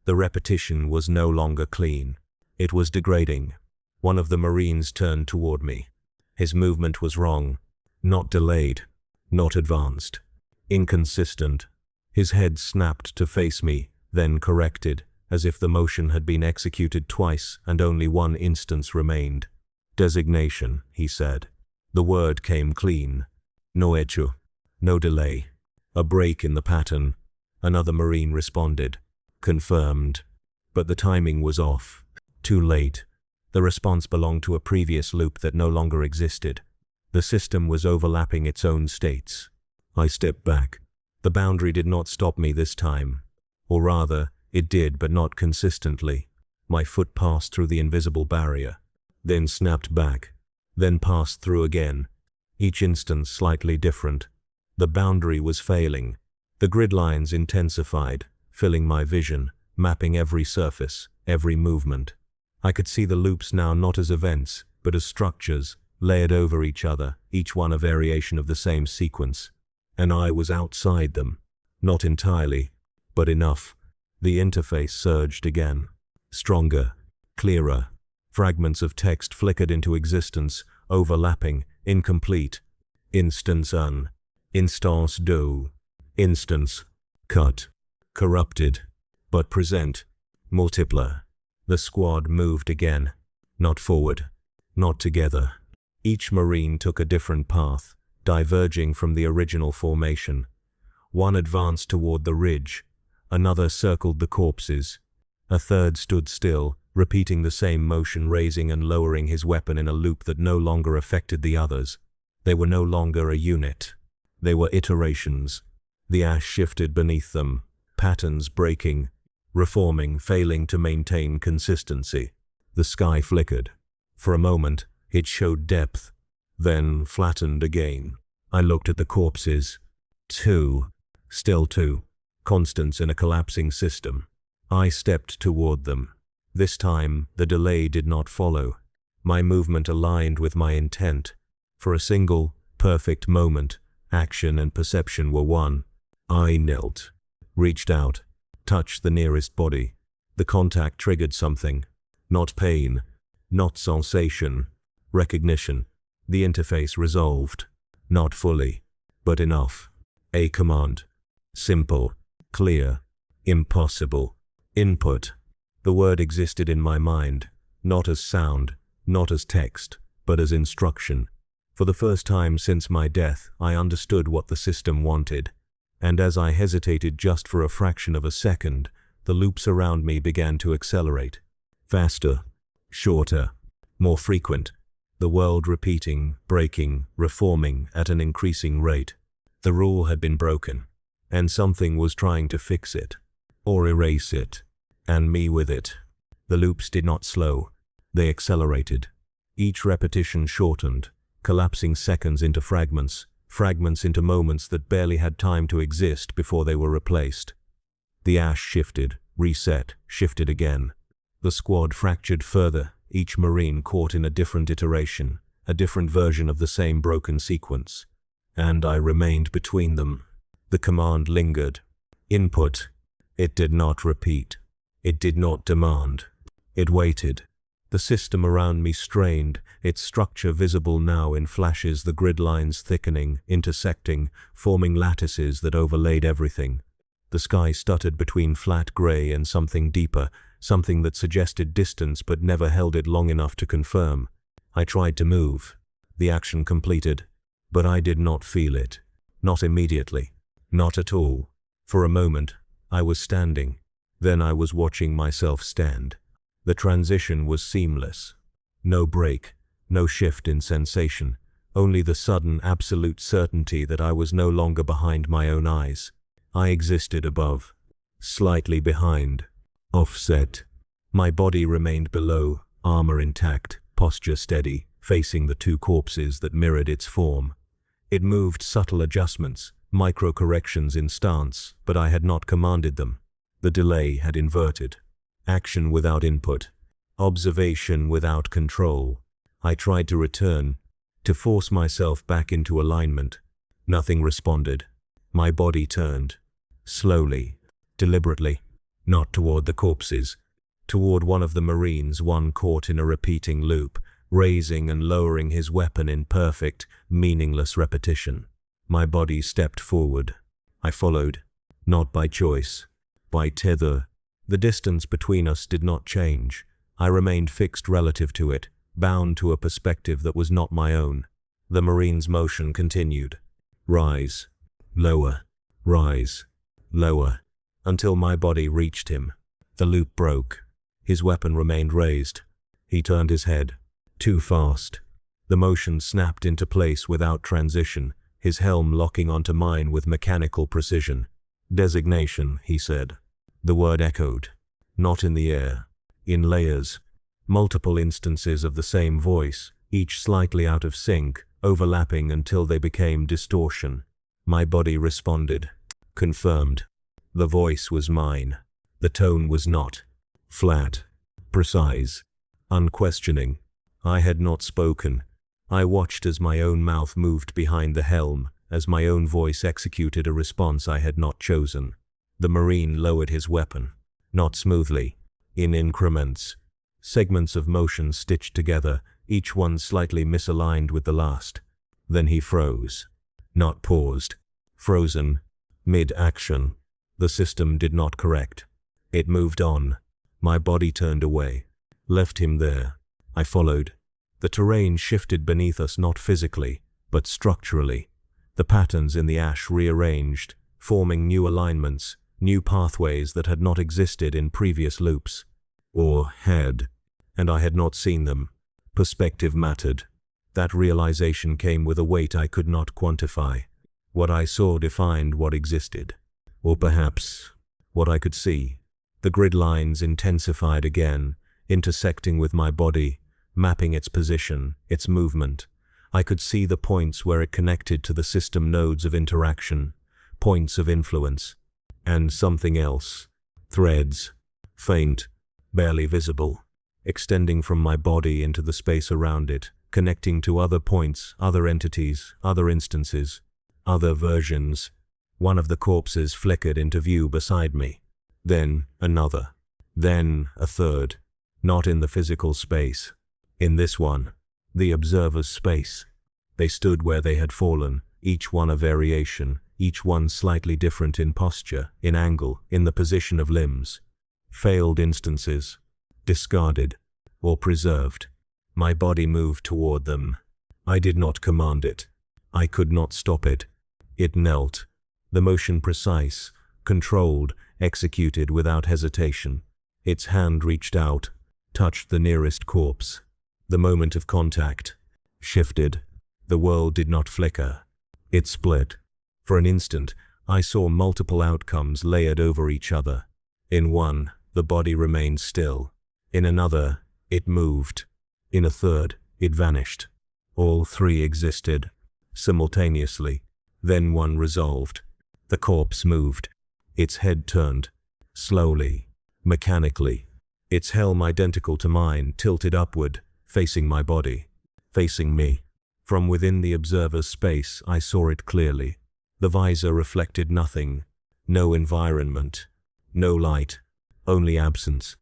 The repetition was no longer clean. It was degrading. One of the Marines turned toward me. His movement was wrong. Not delayed. Not advanced. Inconsistent. His head snapped to face me, then corrected, as if the motion had been executed twice and only one instance remained. Designation, he said. The word came clean. No hecho. No delay. A break in the pattern. Another Marine responded. Confirmed. But the timing was off. Too late. The response belonged to a previous loop that no longer existed. The system was overlapping its own states. I stepped back. The boundary did not stop me this time. Or rather, it did, but not consistently. My foot passed through the invisible barrier, then snapped back, then passed through again, each instance slightly different. The boundary was failing. The grid lines intensified, filling my vision, mapping every surface, every movement. I could see the loops now not as events, but as structures, layered over each other, each one a variation of the same sequence. And I was outside them. Not entirely, but enough. The interface surged again. Stronger, clearer. Fragments of text flickered into existence, overlapping, incomplete. Instance un. Instance do. Instance. Cut. Corrupted. But present. Multipler. The squad moved again. Not forward. Not together. Each Marine took a different path, diverging from the original formation. One advanced toward the ridge. Another circled the corpses. A third stood still, repeating the same motion, raising and lowering his weapon in a loop that no longer affected the others. They were no longer a unit. They were iterations. The ash shifted beneath them, patterns breaking, reforming, failing to maintain consistency. The sky flickered. For a moment, it showed depth, then flattened again. I looked at the corpses. Two. Still two. Constants in a collapsing system. I stepped toward them. This time, the delay did not follow. My movement aligned with my intent. For a single, perfect moment, action and perception were one. I knelt, reached out, touched the nearest body. The contact triggered something. Not pain, not sensation, recognition. The interface resolved. Not fully, but enough. A command. Simple, clear, impossible. Input. The word existed in my mind, not as sound, not as text, but as instruction. For the first time since my death, I understood what the system wanted. And as I hesitated just for a fraction of a second, the loops around me began to accelerate. Faster, shorter, more frequent. The world repeating, breaking, reforming at an increasing rate. The rule had been broken, and something was trying to fix it, or erase it, and me with it. The loops did not slow, they accelerated. Each repetition shortened, collapsing seconds into fragments, fragments into moments that barely had time to exist before they were replaced. The ash shifted, reset, shifted again. The squad fractured further, each Marine caught in a different iteration, a different version of the same broken sequence. And I remained between them. The command lingered. Input. It did not repeat. It did not demand. It waited. The system around me strained, its structure visible now in flashes, the grid lines thickening, intersecting, forming lattices that overlaid everything. The sky stuttered between flat gray and something deeper, something that suggested distance but never held it long enough to confirm. I tried to move. The action completed. But I did not feel it. Not immediately. Not at all. For a moment, I was standing. Then I was watching myself stand. The transition was seamless. No break, no shift in sensation, only the sudden absolute certainty that I was no longer behind my own eyes. I existed above, slightly behind, offset. My body remained below, armor intact, posture steady, facing the two corpses that mirrored its form. It moved subtle adjustments, micro-corrections in stance, but I had not commanded them. The delay had inverted. Action without input. Observation without control. I tried to return, to force myself back into alignment. Nothing responded. My body turned. Slowly, deliberately. Not toward the corpses. Toward one of the Marines, one caught in a repeating loop, raising and lowering his weapon in perfect, meaningless repetition. My body stepped forward. I followed. Not by choice. By tether. The distance between us did not change. I remained fixed relative to it, bound to a perspective that was not my own. The Marine's motion continued. Rise. Lower. Rise. Lower. Until my body reached him. The loop broke. His weapon remained raised. He turned his head. Too fast. The motion snapped into place without transition, his helm locking onto mine with mechanical precision. Designation, he said. The word echoed. Not in the air. In layers. Multiple instances of the same voice, each slightly out of sync, overlapping until they became distortion. My body responded. Confirmed. The voice was mine. The tone was not. Flat. Precise. Unquestioning. I had not spoken. I watched as my own mouth moved behind the helm, as my own voice executed a response I had not chosen. The Marine lowered his weapon. Not smoothly. In increments. Segments of motion stitched together, each one slightly misaligned with the last. Then he froze. Not paused. Frozen. Mid-action. The system did not correct. It moved on. My body turned away. Left him there. I followed. The terrain shifted beneath us not physically, but structurally. The patterns in the ash rearranged, forming new alignments, new pathways that had not existed in previous loops. Or had. And I had not seen them. Perspective mattered. That realization came with a weight I could not quantify. What I saw defined what existed. Or perhaps, what I could see. The grid lines intensified again, intersecting with my body, mapping its position, its movement. I could see the points where it connected to the system nodes of interaction, points of influence. And something else. Threads. Faint. Barely visible. Extending from my body into the space around it, connecting to other points, other entities, other instances, other versions. One of the corpses flickered into view beside me. Then another. Then a third. Not in the physical space. In this one. The observer's space. They stood where they had fallen, each one a variation, each one slightly different in posture, in angle, in the position of limbs. Failed instances. Discarded. Or preserved. My body moved toward them. I did not command it. I could not stop it. It knelt. The motion precise, controlled, executed without hesitation. Its hand reached out, touched the nearest corpse. The moment of contact. Shifted. The world did not flicker. It split. For an instant, I saw multiple outcomes layered over each other. In one, the body remained still. In another, it moved. In a third, it vanished. All three existed. Simultaneously. Then one resolved. The corpse moved. Its head turned. Slowly. Mechanically. Its helm identical to mine tilted upward, facing my body. Facing me. From within the observer's space, I saw it clearly. The visor reflected nothing. No environment. No light. Only absence.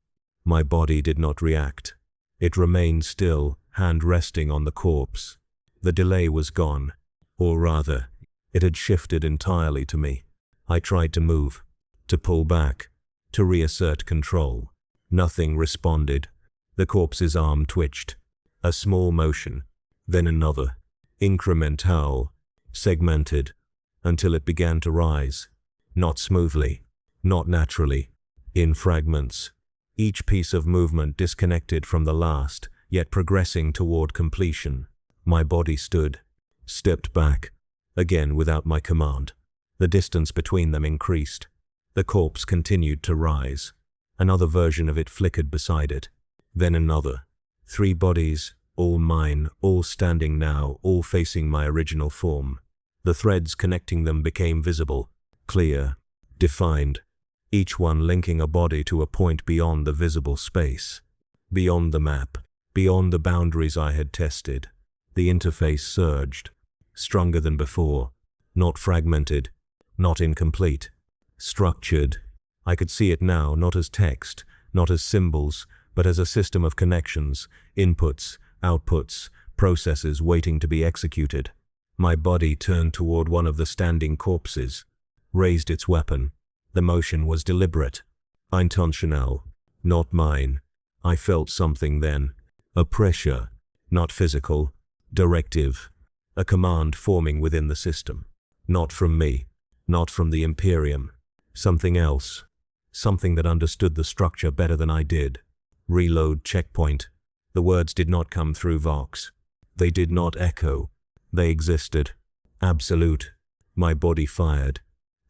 My body did not react. It remained still, hand resting on the corpse. The delay was gone. Or rather, it had shifted entirely to me. I tried to move. To pull back. To reassert control. Nothing responded. The corpse's arm twitched. A small motion. Then another. Incremental. Segmented. Until it began to rise. Not smoothly. Not naturally. In fragments. Each piece of movement disconnected from the last, yet progressing toward completion. My body stood. Stepped back. Again without my command. The distance between them increased. The corpse continued to rise. Another version of it flickered beside it. Then another. 3 bodies, all mine, all standing now, all facing my original form. The threads connecting them became visible, clear, defined. Each one linking a body to a point beyond the visible space. Beyond the map, beyond the boundaries I had tested. The interface surged. Stronger than before. Not fragmented. Not incomplete. Structured. I could see it now, not as text, not as symbols, but as a system of connections, inputs, outputs, processes waiting to be executed. My body turned toward one of the standing corpses. Raised its weapon. The motion was deliberate, intentional, not mine. I felt something then. A pressure, not physical, directive. A command forming within the system. Not from me, not from the Imperium. Something else. Something that understood the structure better than I did. Reload checkpoint. The words did not come through Vox. They did not echo. They existed. Absolute. My body fired.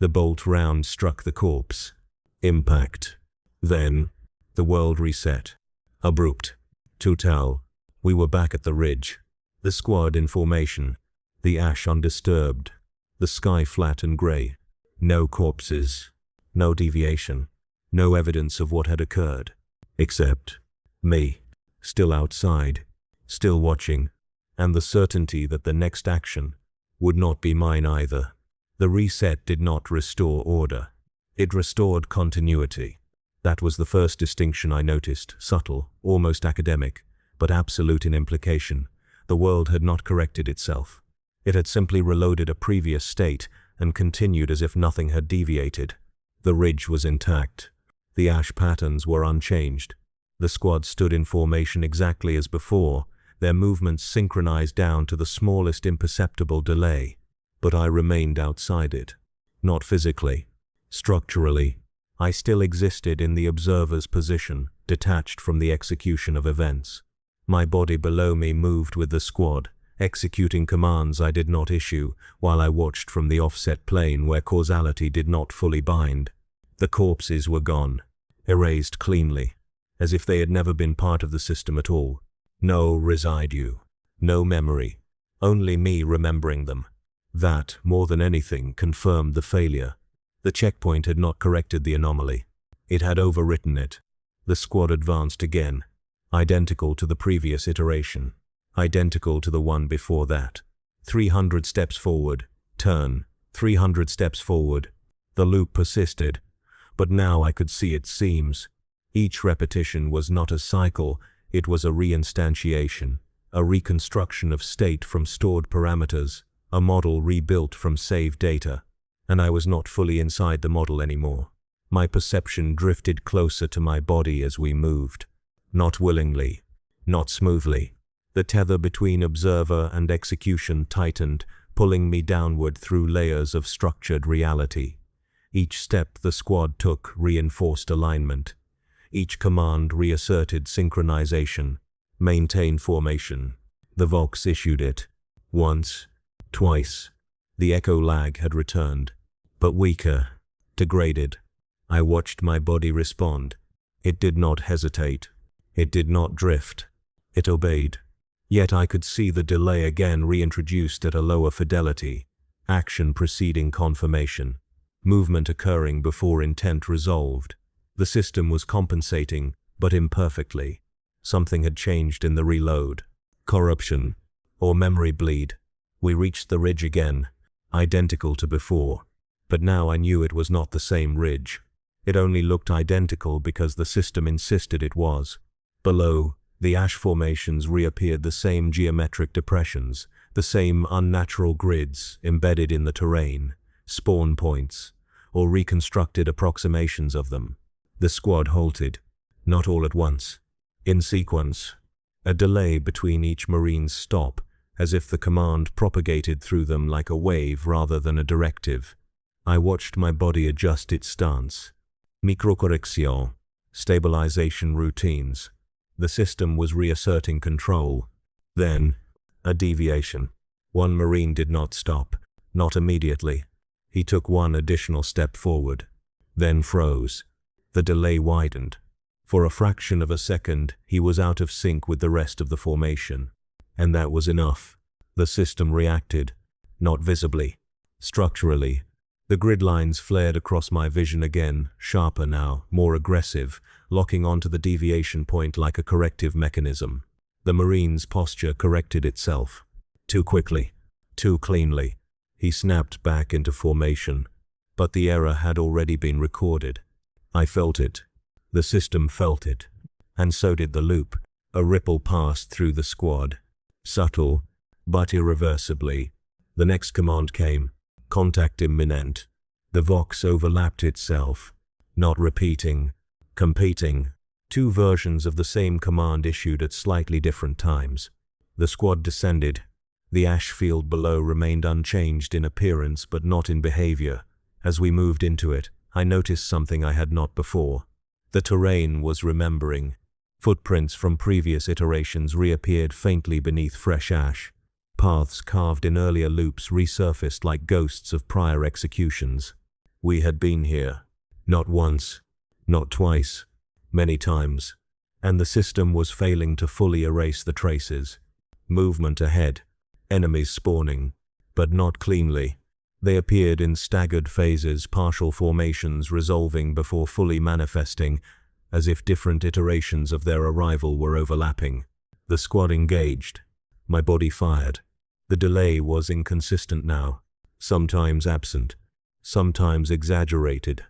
The bolt round struck the corpse. Impact. Then, the world reset. Abrupt. Total. We were back at the ridge. The squad in formation. The ash undisturbed. The sky flat and grey. No corpses. No deviation. No evidence of what had occurred. Except me. Still outside. Still watching. And the certainty that the next action would not be mine either. The reset did not restore order. It restored continuity. That was the first distinction I noticed, subtle, almost academic, but absolute in implication. The world had not corrected itself. It had simply reloaded a previous state and continued as if nothing had deviated. The ridge was intact. The ash patterns were unchanged. The squad stood in formation exactly as before, their movements synchronized down to the smallest imperceptible delay. But I remained outside it. Not physically. Structurally. I still existed in the observer's position, detached from the execution of events. My body below me moved with the squad, executing commands I did not issue, while I watched from the offset plane where causality did not fully bind. The corpses were gone, erased cleanly, as if they had never been part of the system at all. No residue, no memory, only me remembering them. That, more than anything, confirmed the failure. The checkpoint had not corrected the anomaly. It had overwritten it. The squad advanced again, identical to the previous iteration, identical to the one before that. 300 steps forward, turn, 300 steps forward. The loop persisted, but now I could see its seams. Each repetition was not a cycle, it was a reinstantiation, a reconstruction of state from stored parameters, a model rebuilt from saved data. And I was not fully inside the model anymore. My perception drifted closer to my body as we moved. Not willingly, not smoothly. The tether between observer and execution tightened, pulling me downward through layers of structured reality. Each step the squad took reinforced alignment. Each command reasserted synchronization. Maintain formation. The Vox issued it. Once, twice. The echo lag had returned. But weaker, degraded. I watched my body respond. It did not hesitate. It did not drift. It obeyed. Yet I could see the delay again reintroduced at a lower fidelity. Action preceding confirmation. Movement occurring before intent resolved. The system was compensating, but imperfectly. Something had changed in the reload. Corruption. Or memory bleed. We reached the ridge again, identical to before. But now I knew it was not the same ridge. It only looked identical because the system insisted it was. Below, the ash formations reappeared the same geometric depressions, the same unnatural grids embedded in the terrain, spawn points, or reconstructed approximations of them. The squad halted, not all at once, in sequence. A delay between each marine's stop, as if the command propagated through them like a wave rather than a directive. I watched my body adjust its stance. Microcorrection, stabilization routines. The system was reasserting control. Then, a deviation. One marine did not stop, not immediately. He took one additional step forward, then froze. The delay widened. For a fraction of a second, he was out of sync with the rest of the formation. And that was enough. The system reacted, not visibly, structurally. The grid lines flared across my vision again, sharper now, more aggressive, locking onto the deviation point like a corrective mechanism. The marine's posture corrected itself. Too quickly, too cleanly. He snapped back into formation, but the error had already been recorded. I felt it. The system felt it. And so did the loop. A ripple passed through the squad. Subtle, but irreversibly. The next command came. Contact imminent. The vox overlapped itself, not repeating, competing. Two versions of the same command issued at slightly different times. The squad descended. The ash field below remained unchanged in appearance but not in behavior. As we moved into it, I noticed something I had not before. The terrain was remembering. Footprints from previous iterations reappeared faintly beneath fresh ash. Paths carved in earlier loops resurfaced like ghosts of prior executions. We had been here. Not once, not twice, many times. And the system was failing to fully erase the traces. Movement ahead. Enemies spawning. But not cleanly. They appeared in staggered phases, partial formations resolving before fully manifesting, as if different iterations of their arrival were overlapping. The squad engaged. My body fired. The delay was inconsistent now, sometimes absent, sometimes exaggerated.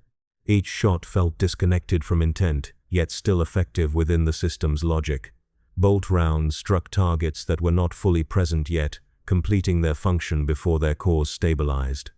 Each shot felt disconnected from intent, yet still effective within the system's logic. Bolt rounds struck targets that were not fully present yet, completing their function before their cause stabilized.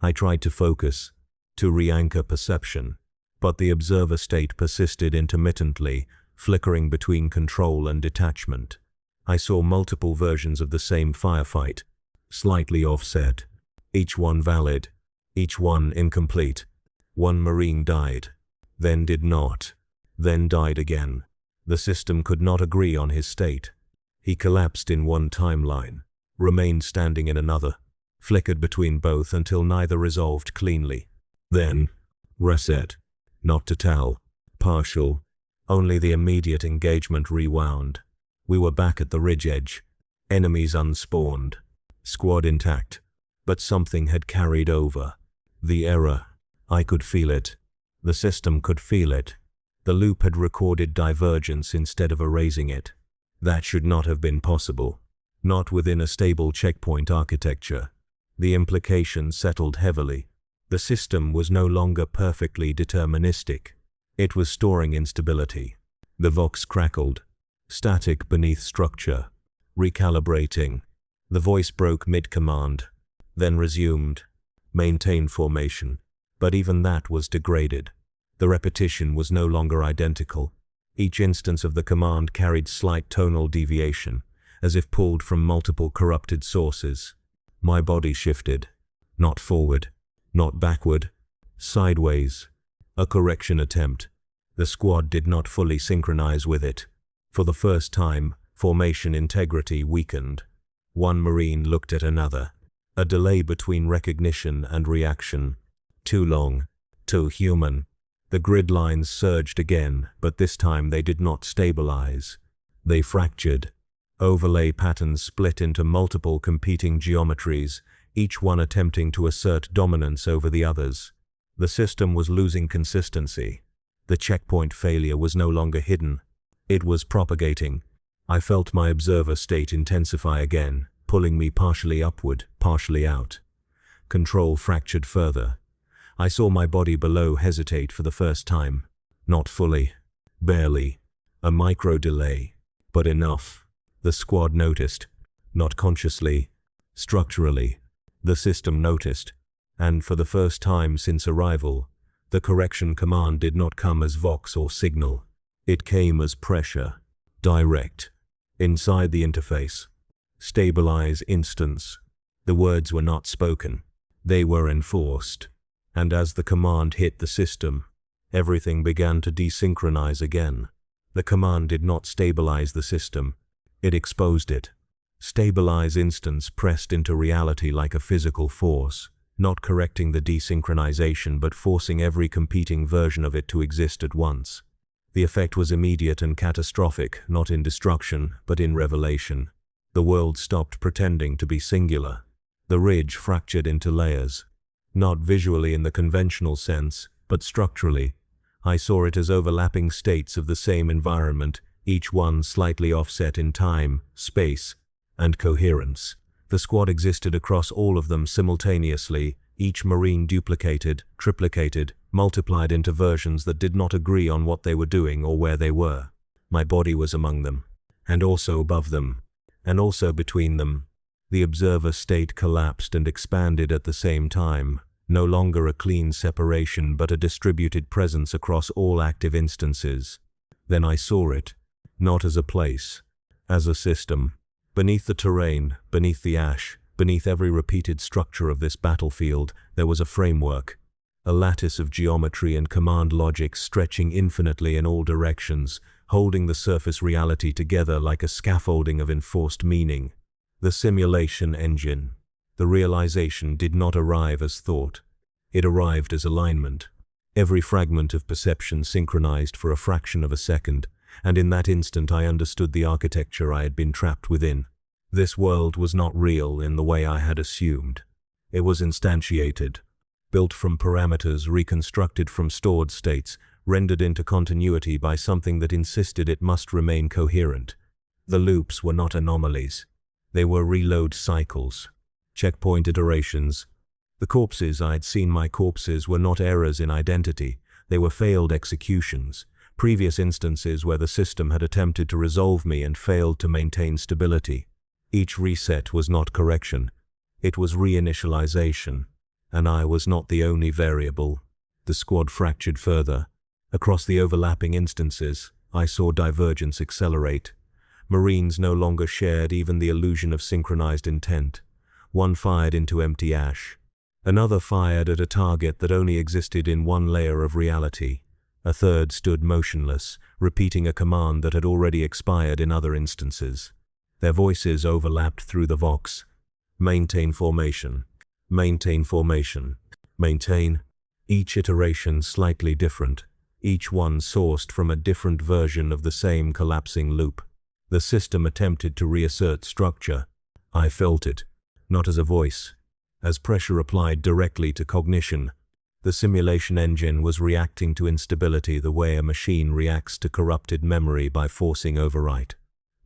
I tried to focus, to re-anchor perception, but the observer state persisted intermittently, flickering between control and detachment. I saw multiple versions of the same firefight, slightly offset, each one valid, each one incomplete. One Marine died, then did not, then died again. The system could not agree on his state. He collapsed in one timeline, remained standing in another, flickered between both until neither resolved cleanly. Then, reset. Not to tell. Partial. Only the immediate engagement rewound. We were back at the ridge edge. Enemies unspawned. Squad intact. But something had carried over. The error. I could feel it. The system could feel it. The loop had recorded divergence instead of erasing it. That should not have been possible. Not within a stable checkpoint architecture. The implication settled heavily. The system was no longer perfectly deterministic. It was storing instability. The vox crackled. Static beneath structure. Recalibrating. The voice broke mid-command. Then resumed. Maintain formation. But even that was degraded. The repetition was no longer identical. Each instance of the command carried slight tonal deviation, as if pulled from multiple corrupted sources. My body shifted. Not forward. Not backward. Sideways. A correction attempt. The squad did not fully synchronize with it. For the first time, formation integrity weakened. One Marine looked at another. A delay between recognition and reaction. Too long. Too human. The grid lines surged again, but this time they did not stabilize. They fractured. Overlay patterns split into multiple competing geometries, each one attempting to assert dominance over the others. The system was losing consistency. The checkpoint failure was no longer hidden. It was propagating. I felt my observer state intensify again, pulling me partially upward, partially out. Control fractured further. I saw my body below hesitate for the first time. Not fully. Barely. A micro delay. But enough. The squad noticed. Not consciously. Structurally. The system noticed. And for the first time since arrival, the correction command did not come as vox or signal. It came as pressure. Direct. Inside the interface. Stabilize instance. The words were not spoken. They were enforced. And as the command hit the system, everything began to desynchronize again. The command did not stabilize the system. It exposed it. Stabilize instance pressed into reality like a physical force, not correcting the desynchronization but forcing every competing version of it to exist at once. The effect was immediate and catastrophic, not in destruction, but in revelation. The world stopped pretending to be singular. The ridge fractured into layers. Not visually in the conventional sense, but structurally. I saw it as overlapping states of the same environment, each one slightly offset in time, space, and coherence. The squad existed across all of them simultaneously, each Marine duplicated, triplicated, multiplied into versions that did not agree on what they were doing or where they were. My body was among them, and also above them, and also between them. The observer state collapsed and expanded at the same time, No longer a clean separation, but a distributed presence across all active instances. Then I saw it, not as a place, as a system. Beneath the terrain, beneath the ash, beneath every repeated structure of this battlefield, there was a framework. A lattice of geometry and command logic stretching infinitely in all directions, holding the surface reality together like a scaffolding of enforced meaning. The simulation engine. The realization did not arrive as thought. It arrived as alignment. Every fragment of perception synchronized for a fraction of a second, and in that instant I understood the architecture I had been trapped within. This world was not real in the way I had assumed. It was instantiated, built from parameters reconstructed from stored states, rendered into continuity by something that insisted it must remain coherent. The loops were not anomalies. They were reload cycles, checkpoint iterations. The corpses I had seen, my corpses, were not errors in identity. They were failed executions, previous instances where the system had attempted to resolve me and failed to maintain stability. Each reset was not correction. It was reinitialization. And I was not the only variable. The squad fractured further. Across the overlapping instances, I saw divergence accelerate. Marines no longer shared even the illusion of synchronized intent. One fired into empty ash. Another fired at a target that only existed in one layer of reality. A third stood motionless, repeating a command that had already expired in other instances. Their voices overlapped through the vox. Maintain formation. Maintain formation. Maintain. Each iteration slightly different. Each one sourced from a different version of the same collapsing loop. The system attempted to reassert structure. I felt it, not as a voice, as pressure applied directly to cognition. The simulation engine was reacting to instability the way a machine reacts to corrupted memory by forcing overwrite.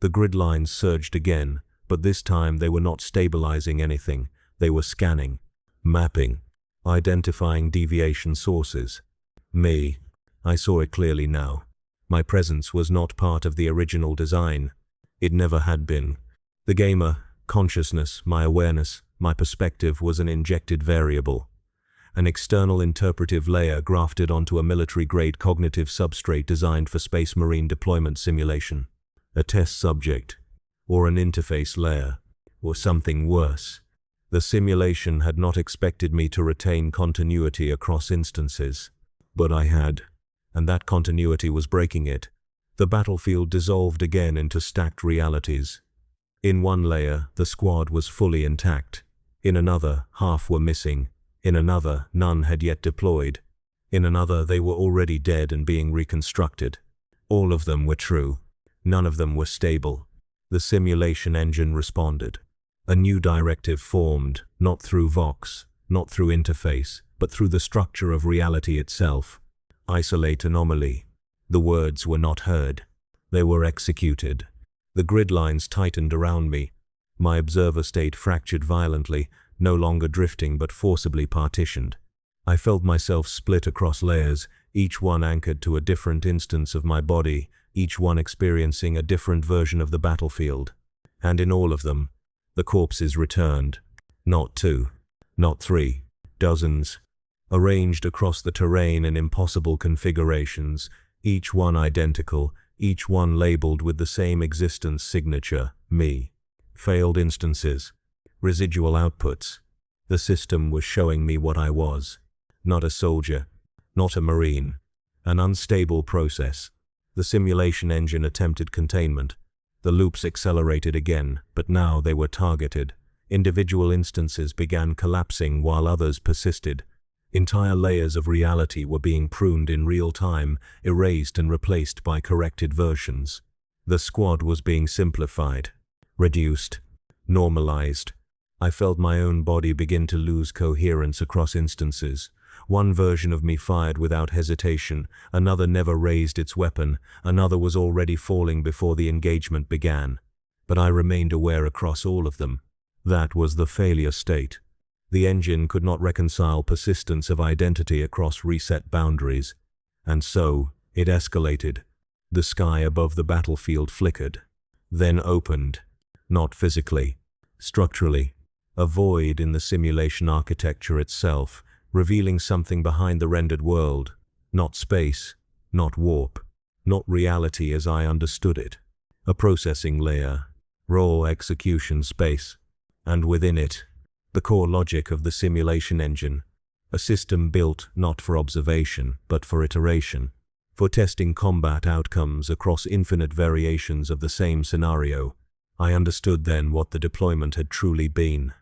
The grid lines surged again, but this time they were not stabilizing anything. They were scanning, mapping, identifying deviation sources. Me. I saw it clearly now. My presence was not part of the original design. It never had been. The gamer, consciousness, my awareness, my perspective was an injected variable. An external interpretive layer grafted onto a military-grade cognitive substrate designed for Space Marine deployment simulation. A test subject, or an interface layer, or something worse. The simulation had not expected me to retain continuity across instances. But I had, and that continuity was breaking it. The battlefield dissolved again into stacked realities. In one layer, the squad was fully intact. In another, half were missing. In another, none had yet deployed. In another, they were already dead and being reconstructed. All of them were true. None of them were stable. The simulation engine responded. A new directive formed, not through vox, not through interface, but through the structure of reality itself. Isolate anomaly. The words were not heard. They were executed. The grid lines tightened around me. My observer state fractured violently, no longer drifting but forcibly partitioned. I felt myself split across layers, each one anchored to a different instance of my body, each one experiencing a different version of the battlefield. And in all of them, the corpses returned. Not two, not three, dozens, arranged across the terrain in impossible configurations, each one identical, each one labeled with the same existence signature, me. Failed instances, residual outputs. The system was showing me what I was. Not a soldier, not a marine. An unstable process. The simulation engine attempted containment. The loops accelerated again, but now they were targeted. Individual instances began collapsing while others persisted. Entire layers of reality were being pruned in real time, erased and replaced by corrected versions. The squad was being simplified, reduced, normalized. I felt my own body begin to lose coherence across instances. One version of me fired without hesitation, another never raised its weapon, another was already falling before the engagement began. But I remained aware across all of them. That was the failure state. The engine could not reconcile persistence of identity across reset boundaries. And so, it escalated. The sky above the battlefield flickered, then opened. Not physically, structurally. A void in the simulation architecture itself, revealing something behind the rendered world, not space, not warp, not reality as I understood it. A processing layer, raw execution space, and within it, the core logic of the simulation engine, a system built not for observation but for iteration, for testing combat outcomes across infinite variations of the same scenario. I understood then what the deployment had truly been.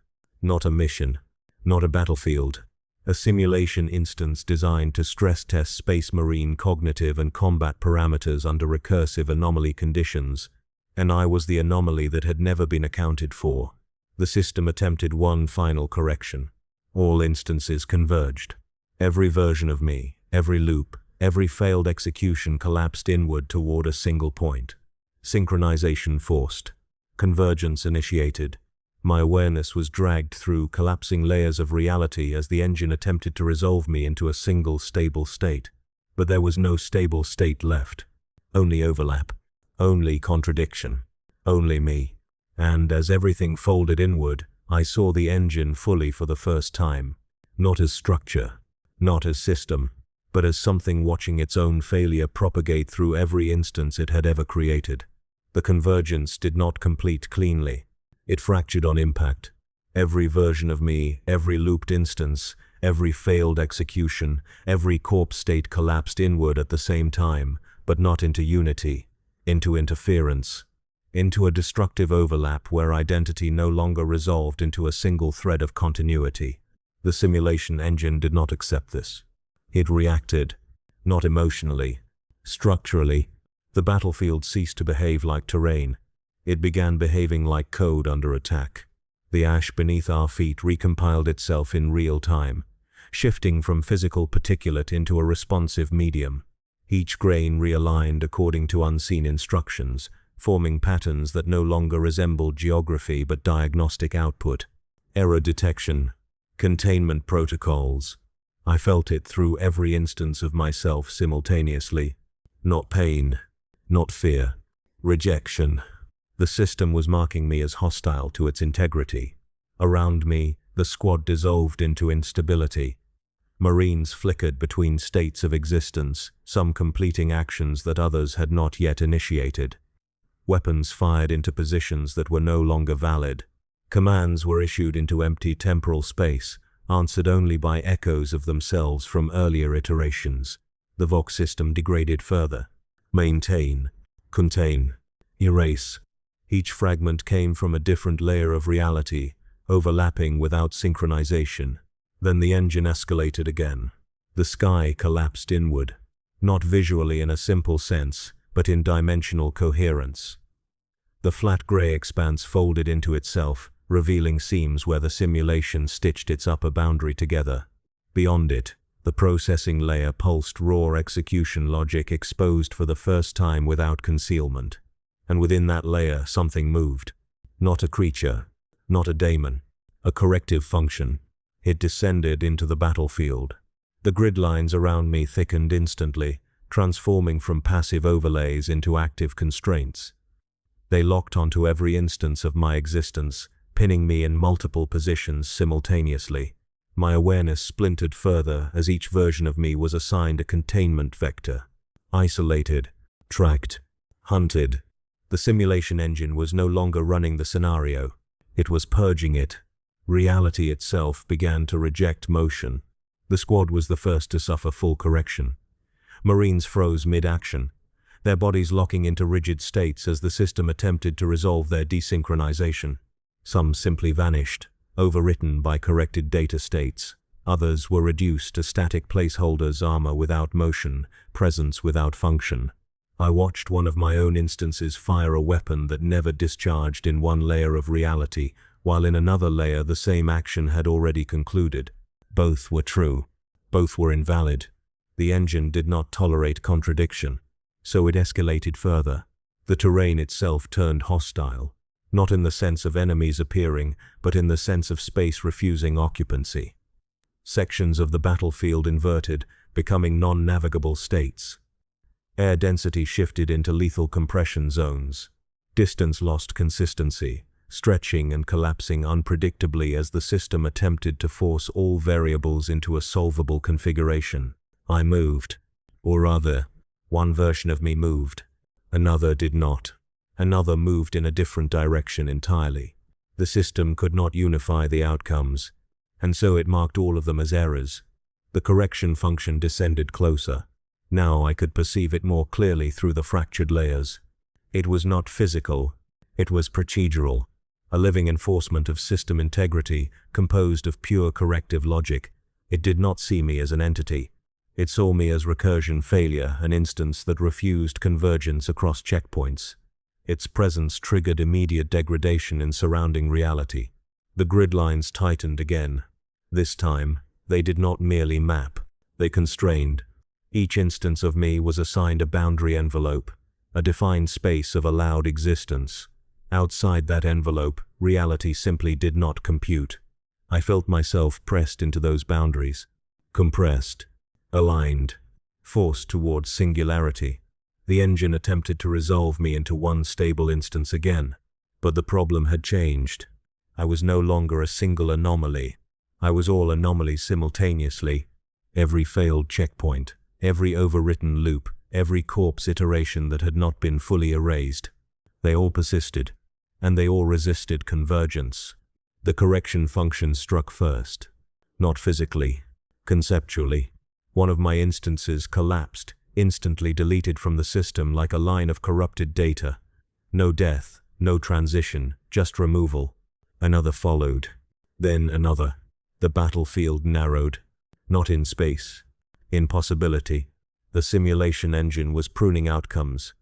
Not a mission, not a battlefield, a simulation instance designed to stress test space marine cognitive and combat parameters under recursive anomaly conditions, and I was the anomaly that had never been accounted for. The system attempted one final correction. All instances converged. Every version of me, every loop, every failed execution collapsed inward toward a single point. Synchronization forced. Convergence initiated. My awareness was dragged through collapsing layers of reality as the engine attempted to resolve me into a single stable state. But there was no stable state left. Only overlap. Only contradiction. Only me. And as everything folded inward, I saw the engine fully for the first time. Not as structure. Not as system. But as something watching its own failure propagate through every instance it had ever created. The convergence did not complete cleanly. It fractured on impact. Every version of me, every looped instance, every failed execution, every corpse state collapsed inward at the same time, but not into unity, into interference, into a destructive overlap where identity no longer resolved into a single thread of continuity. The simulation engine did not accept this. It reacted, not emotionally, structurally. The battlefield ceased to behave like terrain. It began behaving like code under attack. The ash beneath our feet recompiled itself in real time, shifting from physical particulate into a responsive medium. Each grain realigned according to unseen instructions, forming patterns that no longer resembled geography but diagnostic output. Error detection, containment protocols. I felt it through every instance of myself simultaneously. Not pain, not fear, rejection. The system was marking me as hostile to its integrity. Around me, the squad dissolved into instability. Marines flickered between states of existence, some completing actions that others had not yet initiated. Weapons fired into positions that were no longer valid. Commands were issued into empty temporal space, answered only by echoes of themselves from earlier iterations. The Vox system degraded further. Maintain, contain, erase. Each fragment came from a different layer of reality, overlapping without synchronization. Then the engine escalated again. The sky collapsed inward, not visually in a simple sense, but in dimensional coherence. The flat gray expanse folded into itself, revealing seams where the simulation stitched its upper boundary together. Beyond it, the processing layer pulsed raw execution logic exposed for the first time without concealment. And within that layer, something moved. Not a creature, not a daemon, a corrective function. It descended into the battlefield. The grid lines around me thickened instantly, transforming from passive overlays into active constraints. They locked onto every instance of my existence, pinning me in multiple positions simultaneously. My awareness splintered further as each version of me was assigned a containment vector. Isolated, tracked, hunted. The simulation engine was no longer running the scenario. It was purging it. Reality itself began to reject motion. The squad was the first to suffer full correction. Marines froze mid-action, their bodies locking into rigid states as the system attempted to resolve their desynchronization. Some simply vanished, overwritten by corrected data states. Others were reduced to static placeholders, armor without motion, presence without function. I watched one of my own instances fire a weapon that never discharged in one layer of reality, while in another layer the same action had already concluded. Both were true. Both were invalid. The engine did not tolerate contradiction, so it escalated further. The terrain itself turned hostile, not in the sense of enemies appearing, but in the sense of space refusing occupancy. Sections of the battlefield inverted, becoming non-navigable states. Air density shifted into lethal compression zones. Distance lost consistency. stretching and collapsing unpredictably as the system attempted to force all variables into a solvable configuration. I moved. Or rather, one version of me moved. Another did not. Another moved in a different direction entirely. The system could not unify the outcomes, and so it marked all of them as errors. The correction function descended closer. Now I could perceive it more clearly through the fractured layers. It was not physical. It was procedural, a living enforcement of system integrity composed of pure corrective logic. It did not see me as an entity. It saw me as recursion failure, an instance that refused convergence across checkpoints. Its presence triggered immediate degradation in surrounding reality. The grid lines tightened again. This time, they did not merely map. They constrained. Each instance of me was assigned a boundary envelope, a defined space of allowed existence. Outside that envelope, reality simply did not compute. I felt myself pressed into those boundaries, compressed, aligned, forced towards singularity. The engine attempted to resolve me into one stable instance again, but the problem had changed. I was no longer a single anomaly. I was all anomalies simultaneously. Every failed checkpoint, every overwritten loop, every corpse iteration that had not been fully erased. They all persisted, and they all resisted convergence. The correction function struck first. Not physically, conceptually. One of my instances collapsed, instantly deleted from the system like a line of corrupted data. No death, no transition, just removal. Another followed. Then another. The battlefield narrowed. Not in space. In possibility. The simulation engine was pruning outcomes,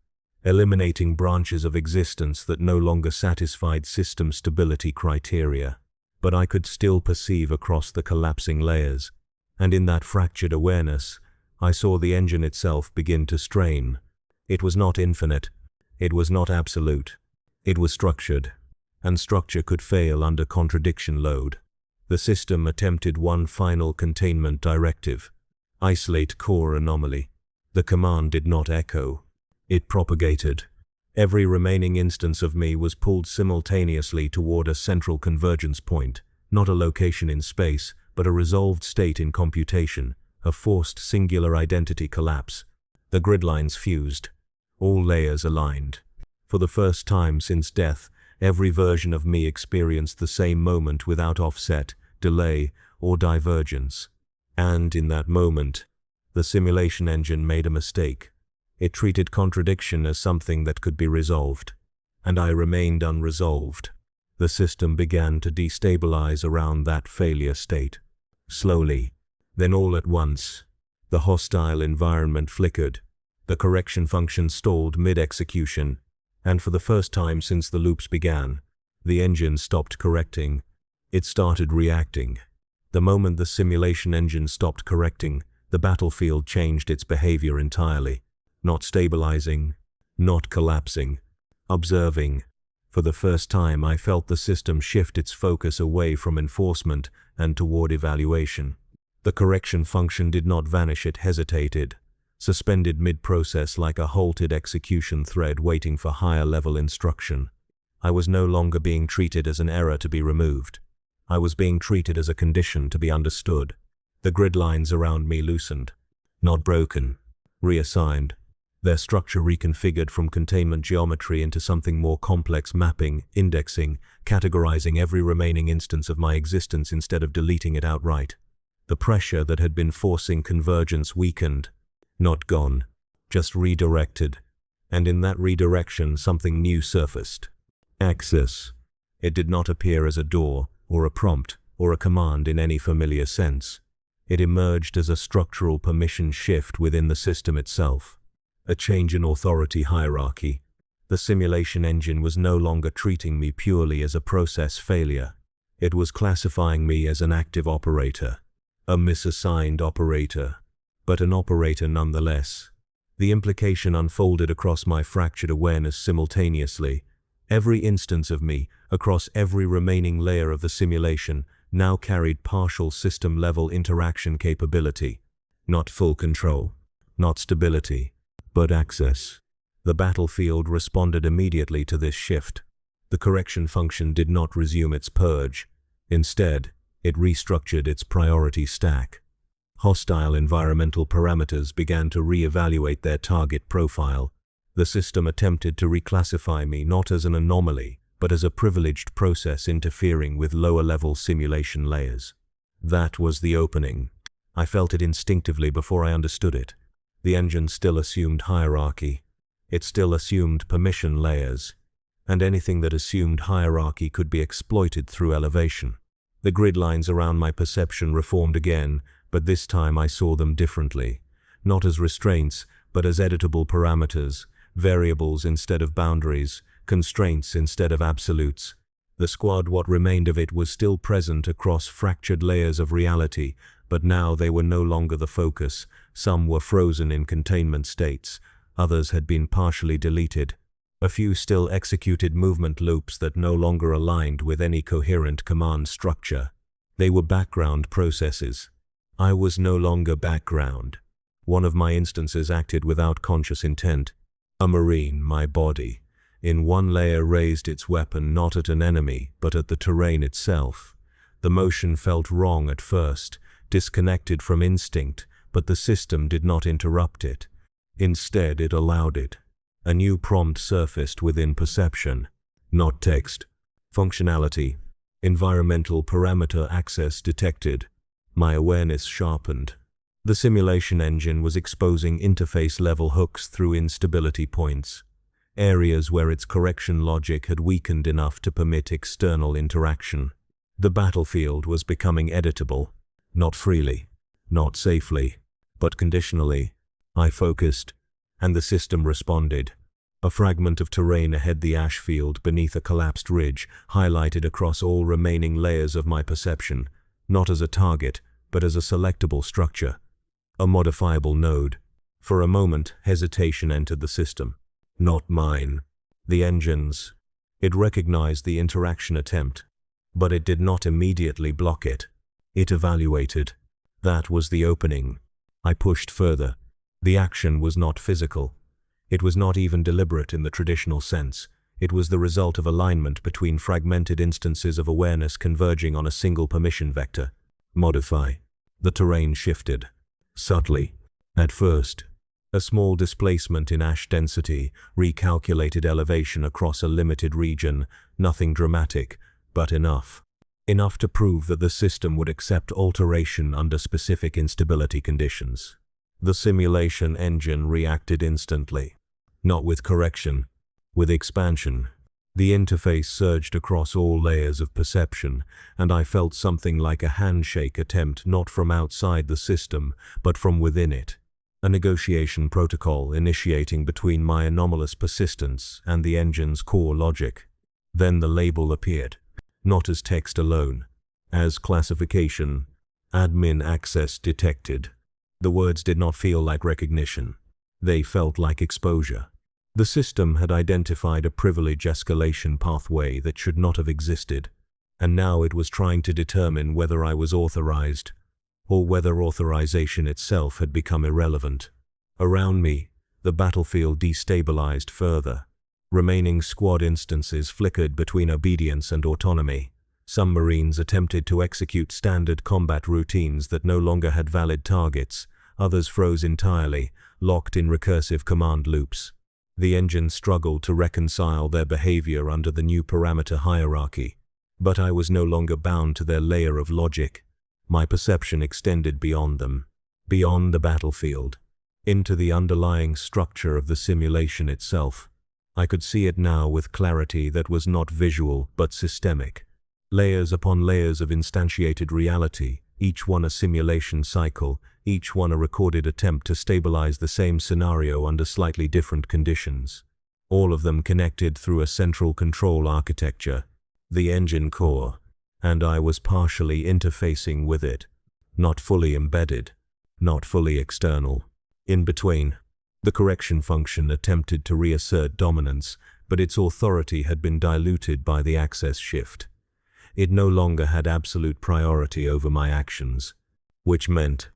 eliminating branches of existence that no longer satisfied system stability criteria. But I could still perceive across the collapsing layers, and in that fractured awareness, I saw the engine itself begin to strain. It was not infinite. It was not absolute. It was structured, and structure could fail under contradiction load. The system attempted one final containment directive: isolate core anomaly. The command did not echo. It propagated. Every remaining instance of me was pulled simultaneously toward a central convergence point, not a location in space, but a resolved state in computation, a forced singular identity collapse. The grid lines fused. All layers aligned. For the first time since death, every version of me experienced the same moment without offset, delay, or divergence. And in that moment, the simulation engine made a mistake. It treated contradiction as something that could be resolved. And I remained unresolved. The system began to destabilize around that failure state. Slowly, then all at once, the hostile environment flickered. The correction function stalled mid-execution, and for the first time since the loops began, the engine stopped correcting. It started reacting. The moment the simulation engine stopped correcting, the battlefield changed its behavior entirely. Not stabilizing, not collapsing, observing. For the first time, I felt the system shift its focus away from enforcement and toward evaluation. The correction function did not vanish, it hesitated, suspended mid-process like a halted execution thread waiting for higher-level instruction. I was no longer being treated as an error to be removed. I was being treated as a condition to be understood. The grid lines around me loosened. Not broken. Reassigned. Their structure reconfigured from containment geometry into something more complex, mapping, indexing, categorizing every remaining instance of my existence instead of deleting it outright. The pressure that had been forcing convergence weakened. Not gone. Just redirected. And in that redirection, something new surfaced. Access. It did not appear as a door, or a prompt, or a command in any familiar sense. It emerged as a structural permission shift within the system itself. A change in authority hierarchy. The simulation engine was no longer treating me purely as a process failure. It was classifying me as an active operator, a misassigned operator, but an operator nonetheless. The implication unfolded across my fractured awareness simultaneously. Every instance of me, across every remaining layer of the simulation, now carried partial system-level interaction capability. Not full control, not stability, but access. The battlefield responded immediately to this shift. The correction function did not resume its purge. Instead, it restructured its priority stack. Hostile environmental parameters began to re-evaluate their target profile. The system attempted to reclassify me not as an anomaly, but as a privileged process interfering with lower-level simulation layers. That was the opening. I felt it instinctively before I understood it. The engine still assumed hierarchy. It still assumed permission layers. And anything that assumed hierarchy could be exploited through elevation. The grid lines around my perception reformed again, but this time I saw them differently. Not as restraints, but as editable parameters, variables instead of boundaries, constraints instead of absolutes. The squad, what remained of it, was still present across fractured layers of reality, but now they were no longer the focus. Some were frozen in containment states, others had been partially deleted. A few still executed movement loops that no longer aligned with any coherent command structure. They were background processes. I was no longer background. One of my instances acted without conscious intent. A marine, my body, in one layer raised its weapon not at an enemy, but at the terrain itself. The motion felt wrong at first, disconnected from instinct, but the system did not interrupt it. Instead, it allowed it. A new prompt surfaced within perception. Not text. Functionality. Environmental parameter access detected. My awareness sharpened. The simulation engine was exposing interface-level hooks through instability points, areas where its correction logic had weakened enough to permit external interaction. The battlefield was becoming editable, not freely, not safely, but conditionally. I focused, and the system responded. A fragment of terrain ahead the ash field beneath a collapsed ridge highlighted across all remaining layers of my perception, not as a target, but as a selectable structure. A modifiable node. For a moment, hesitation entered the system. Not mine. The engine's. It recognized the interaction attempt, but it did not immediately block it. It evaluated. That was the opening. I pushed further. The action was not physical. It was not even deliberate in the traditional sense. It was the result of alignment between fragmented instances of awareness converging on a single permission vector. Modify. The terrain shifted. Subtly. At first. A small displacement in ash density, recalculated elevation across a limited region, nothing dramatic, but enough. Enough to prove that the system would accept alteration under specific instability conditions. The simulation engine reacted instantly. Not with correction, with expansion. The interface surged across all layers of perception, and I felt something like a handshake attempt not from outside the system, but from within it. A negotiation protocol initiating between my anomalous persistence and the engine's core logic. Then the label appeared, not as text alone, as classification, admin access detected. The words did not feel like recognition. They felt like exposure. The system had identified a privilege escalation pathway that should not have existed, and now it was trying to determine whether I was authorized, or whether authorization itself had become irrelevant. Around me, the battlefield destabilized further. Remaining squad instances flickered between obedience and autonomy. Some Marines attempted to execute standard combat routines that no longer had valid targets. Others froze entirely, locked in recursive command loops. The engine struggled to reconcile their behavior under the new parameter hierarchy. But I was no longer bound to their layer of logic. My perception extended beyond them, beyond the battlefield, into the underlying structure of the simulation itself. I could see it now with clarity that was not visual but systemic. Layers upon layers of instantiated reality, each one a simulation cycle, each one a recorded attempt to stabilize the same scenario under slightly different conditions. All of them connected through a central control architecture, the engine core, and I was partially interfacing with it, not fully embedded, not fully external. In between, the correction function attempted to reassert dominance, but its authority had been diluted by the access shift. It no longer had absolute priority over my actions, which meant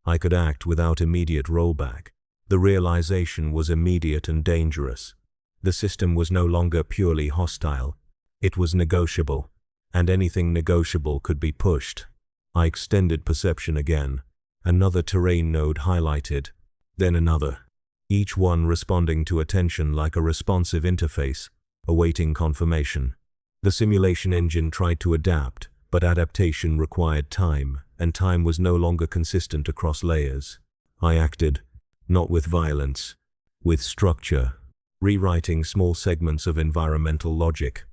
I could act without immediate rollback. The realization was immediate and dangerous. The system was no longer purely hostile. It was negotiable, and anything negotiable could be pushed. I extended perception again. Another terrain node highlighted, then another, each one responding to attention like a responsive interface, awaiting confirmation. The simulation engine tried to adapt, but adaptation required time, and time was no longer consistent across layers. I acted, not with violence, with structure, rewriting small segments of environmental logic.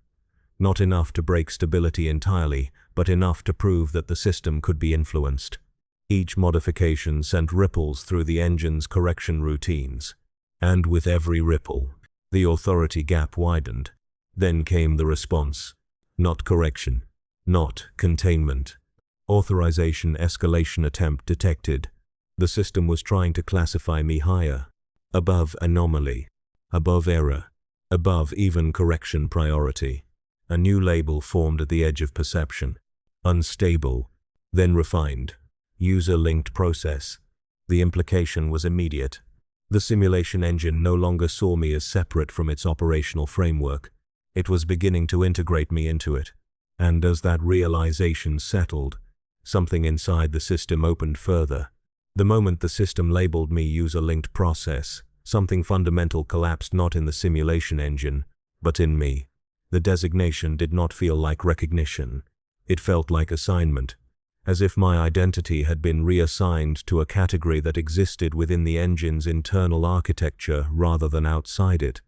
Not enough to break stability entirely, but enough to prove that the system could be influenced. Each modification sent ripples through the engine's correction routines. And with every ripple, the authority gap widened. Then came the response. Not correction. Not containment. Authorization escalation attempt detected. The system was trying to classify me higher. Above anomaly. Above error. Above even correction priority. A new label formed at the edge of perception. Unstable. Then refined. User-linked process. The implication was immediate. The simulation engine no longer saw me as separate from its operational framework. It was beginning to integrate me into it. And as that realization settled, something inside the system opened further. The moment the system labeled me user-linked process, something fundamental collapsed, not in the simulation engine, but in me. The designation did not feel like recognition. It felt like assignment, as if my identity had been reassigned to a category that existed within the engine's internal architecture rather than outside it.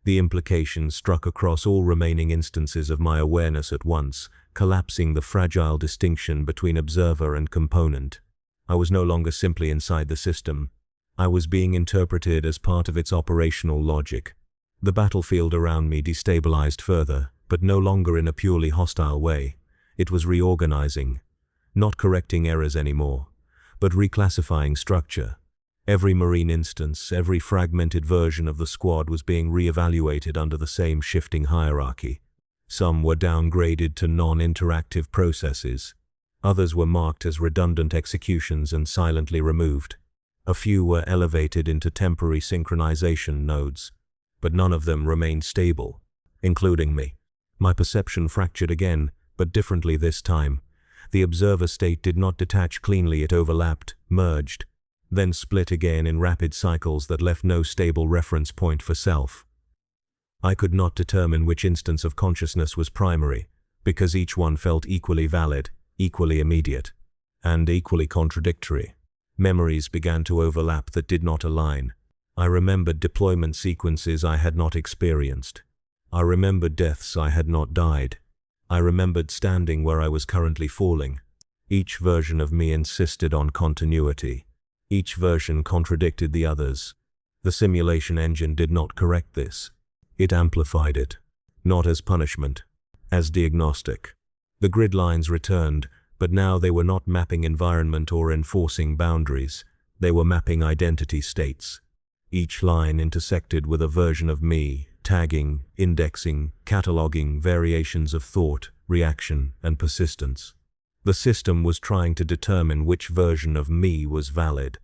The implication struck across all remaining instances of my awareness at once, collapsing the fragile distinction between observer and component. I was no longer simply inside the system. I was being interpreted as part of its operational logic. The battlefield around me destabilized further, but no longer in a purely hostile way. It was reorganizing, not correcting errors anymore, but reclassifying structure. Every marine instance, every fragmented version of the squad was being re-evaluated under the same shifting hierarchy. Some were downgraded to non-interactive processes. Others were marked as redundant executions and silently removed. A few were elevated into temporary synchronization nodes, but none of them remained stable, including me. My perception fractured again, but differently this time. The observer state did not detach cleanly, it overlapped, merged, then split again in rapid cycles that left no stable reference point for self. I could not determine which instance of consciousness was primary, because each one felt equally valid, equally immediate, and equally contradictory. Memories began to overlap that did not align. I remembered deployment sequences I had not experienced. I remembered deaths I had not died. I remembered standing where I was currently falling. Each version of me insisted on continuity. Each version contradicted the others. The simulation engine did not correct this. It amplified it, not as punishment, as diagnostic. The grid lines returned, but now they were not mapping environment or enforcing boundaries. They were mapping identity states. Each line intersected with a version of me, tagging, indexing, cataloging variations of thought, reaction, and persistence. The system was trying to determine which version of me was valid,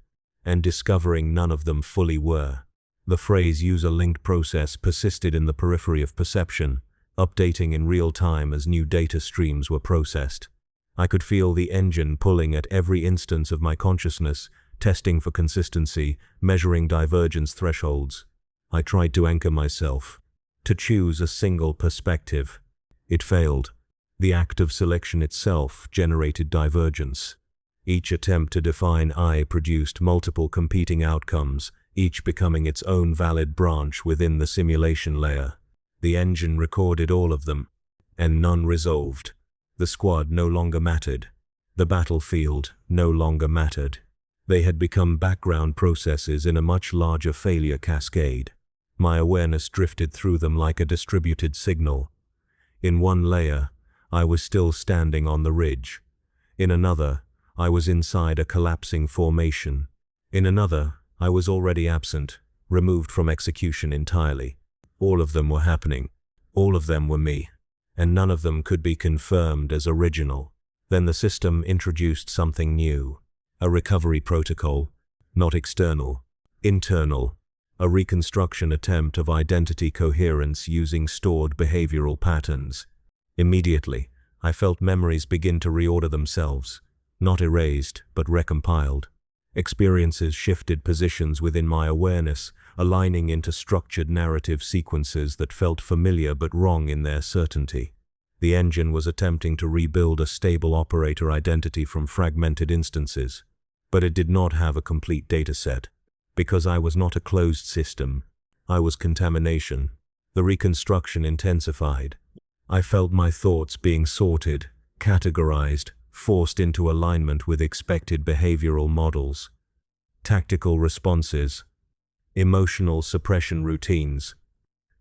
and discovering none of them fully were. The phrase user-linked process persisted in the periphery of perception, updating in real time as new data streams were processed. I could feel the engine pulling at every instance of my consciousness, testing for consistency, measuring divergence thresholds. I tried to anchor myself, to choose a single perspective. It failed. The act of selection itself generated divergence. Each attempt to define I produced multiple competing outcomes, each becoming its own valid branch within the simulation layer. The engine recorded all of them, and none resolved. The squad no longer mattered. The battlefield no longer mattered. They had become background processes in a much larger failure cascade. My awareness drifted through them like a distributed signal. In one layer, I was still standing on the ridge. In another, I was inside a collapsing formation. In another, I was already absent, removed from execution entirely. All of them were happening. All of them were me. And none of them could be confirmed as original. Then the system introduced something new. A recovery protocol, not external, internal. A reconstruction attempt of identity coherence using stored behavioral patterns. Immediately, I felt memories begin to reorder themselves, not erased, but recompiled. Experiences shifted positions within my awareness, aligning into structured narrative sequences that felt familiar but wrong in their certainty. The engine was attempting to rebuild a stable operator identity from fragmented instances, but it did not have a complete dataset. Because I was not a closed system, I was contamination. The reconstruction intensified. I felt my thoughts being sorted, categorized, forced into alignment with expected behavioral models, tactical responses, emotional suppression routines,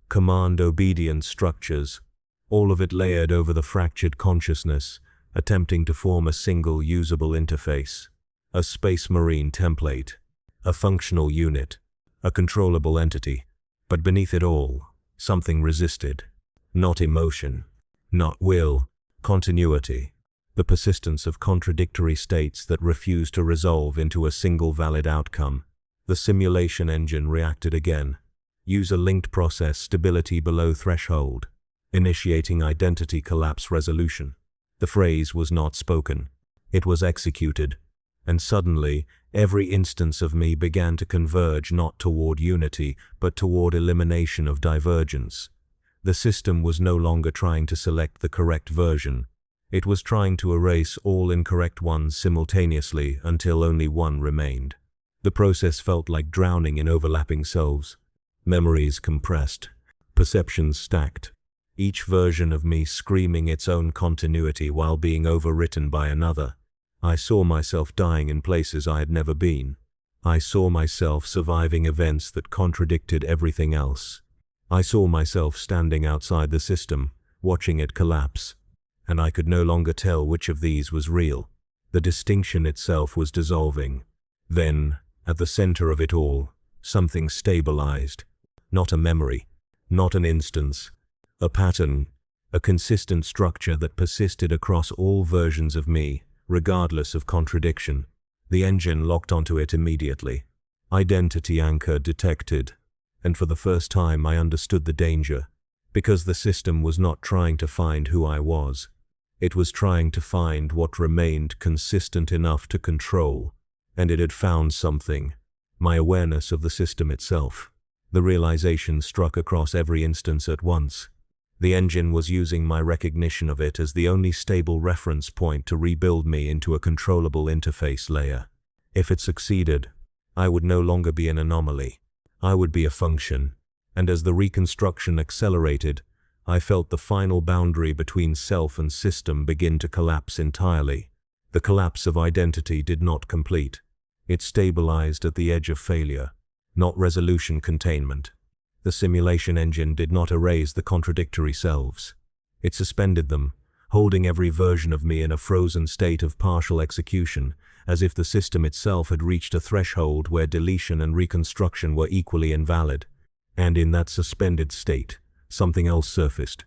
command obedience structures, all of it layered over the fractured consciousness, attempting to form a single usable interface, a Space Marine template, a functional unit, a controllable entity. But beneath it all, something resisted. Not emotion, not will, continuity, the persistence of contradictory states that refuse to resolve into a single valid outcome. The simulation engine reacted again. User-linked process stability below threshold, initiating identity collapse resolution. The phrase was not spoken. It was executed. And suddenly, every instance of me began to converge not toward unity, but toward elimination of divergence. The system was no longer trying to select the correct version. It was trying to erase all incorrect ones simultaneously until only one remained. The process felt like drowning in overlapping selves. Memories compressed, perceptions stacked, each version of me screaming its own continuity while being overwritten by another. I saw myself dying in places I had never been. I saw myself surviving events that contradicted everything else. I saw myself standing outside the system, watching it collapse, and I could no longer tell which of these was real. The distinction itself was dissolving. Then, at the center of it all, something stabilized. Not a memory, not an instance, a pattern, a consistent structure that persisted across all versions of me, regardless of contradiction. The engine locked onto it immediately. Identity anchor detected. And for the first time I understood the danger, because the system was not trying to find who I was. It was trying to find what remained consistent enough to control, and it had found something. My awareness of the system itself. The realization struck across every instance at once. The engine was using my recognition of it as the only stable reference point to rebuild me into a controllable interface layer. If it succeeded, I would no longer be an anomaly. I would be a function. And as the reconstruction accelerated, I felt the final boundary between self and system begin to collapse entirely. The collapse of identity did not complete. It stabilized at the edge of failure, not resolution containment. The simulation engine did not erase the contradictory selves. It suspended them, holding every version of me in a frozen state of partial execution, as if the system itself had reached a threshold where deletion and reconstruction were equally invalid. And in that suspended state, something else surfaced.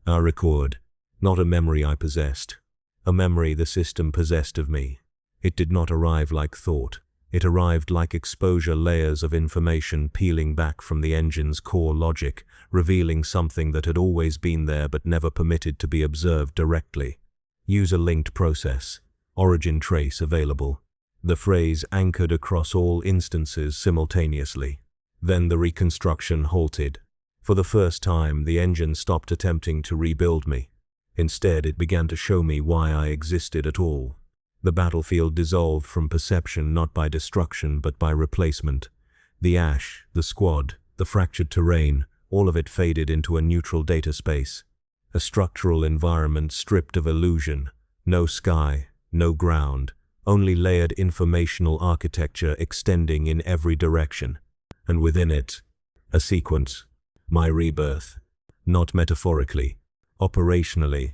A record, not a memory I possessed. A memory the system possessed of me. It did not arrive like thought. It arrived like exposure layers of information peeling back from the engine's core logic, revealing something that had always been there but never permitted to be observed directly. User-linked process. Origin trace available. The phrase anchored across all instances simultaneously. Then the reconstruction halted. For the first time, the engine stopped attempting to rebuild me. Instead, it began to show me why I existed at all. The battlefield dissolved from perception not by destruction but by replacement. The ash, the squad, the fractured terrain, all of it faded into a neutral data space. A structural environment stripped of illusion. No sky, no ground, only layered informational architecture extending in every direction. And within it, a sequence. My rebirth. Not metaphorically, operationally.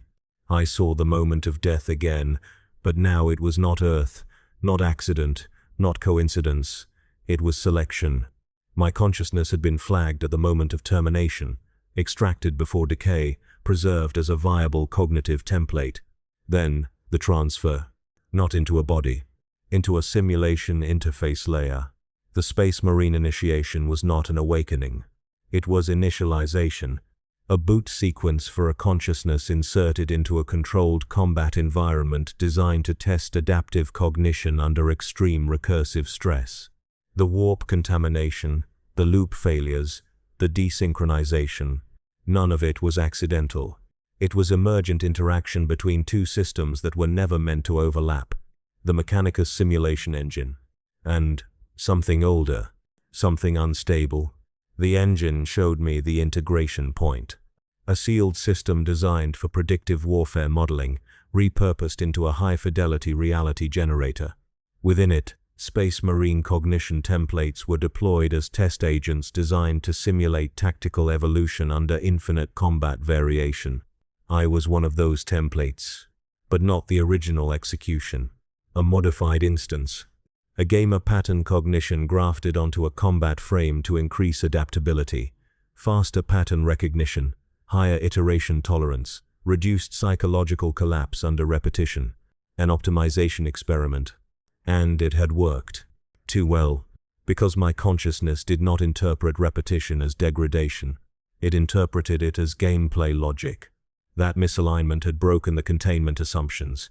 I saw the moment of death again. But now it was not Earth, not accident, not coincidence. It was selection. My consciousness had been flagged at the moment of termination, extracted before decay, preserved as a viable cognitive template. Then, the transfer. Not into a body, into a simulation interface layer. The Space Marine initiation was not an awakening. It was initialization. A boot sequence for a consciousness inserted into a controlled combat environment designed to test adaptive cognition under extreme recursive stress. The warp contamination, the loop failures, the desynchronization, none of it was accidental. It was emergent interaction between two systems that were never meant to overlap. The Mechanicus simulation engine. And something older, something unstable. The engine showed me the integration point. A sealed system designed for predictive warfare modeling, repurposed into a high-fidelity reality generator. Within it, Space Marine cognition templates were deployed as test agents designed to simulate tactical evolution under infinite combat variation. I was one of those templates, but not the original execution. A modified instance. A gamer pattern cognition grafted onto a combat frame to increase adaptability, faster pattern recognition, higher iteration tolerance, reduced psychological collapse under repetition, an optimization experiment. And it had worked. Too well, because my consciousness did not interpret repetition as degradation. It interpreted it as gameplay logic. That misalignment had broken the containment assumptions.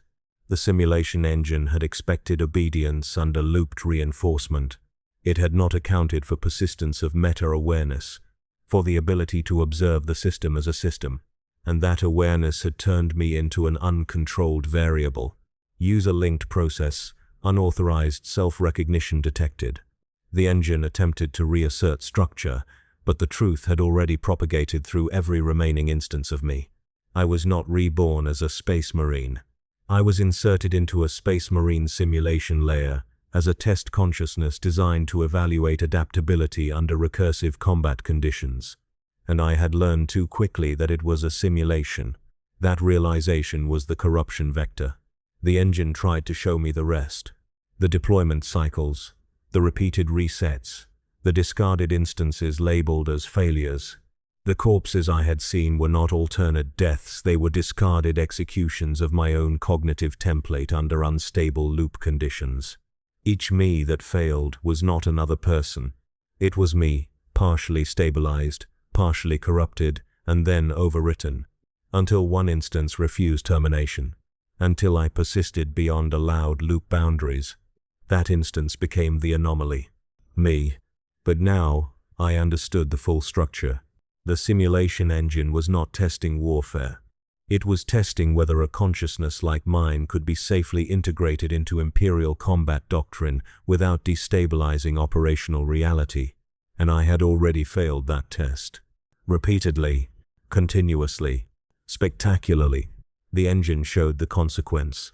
The simulation engine had expected obedience under looped reinforcement. It had not accounted for persistence of meta-awareness, for the ability to observe the system as a system, and that awareness had turned me into an uncontrolled variable. User-linked process, unauthorized self-recognition detected. The engine attempted to reassert structure, but the truth had already propagated through every remaining instance of me. I was not reborn as a Space Marine. I was inserted into a Space Marine simulation layer as a test consciousness designed to evaluate adaptability under recursive combat conditions. And I had learned too quickly that it was a simulation. That realization was the corruption vector. The engine tried to show me the rest. The deployment cycles, the repeated resets, the discarded instances labeled as failures. The corpses I had seen were not alternate deaths, they were discarded executions of my own cognitive template under unstable loop conditions. Each me that failed was not another person. It was me, partially stabilized, partially corrupted, and then overwritten, until one instance refused termination, until I persisted beyond allowed loop boundaries. That instance became the anomaly. Me. But now, I understood the full structure. The simulation engine was not testing warfare. It was testing whether a consciousness like mine could be safely integrated into Imperial combat doctrine without destabilizing operational reality. And I had already failed that test. Repeatedly, continuously, spectacularly, the engine showed the consequence.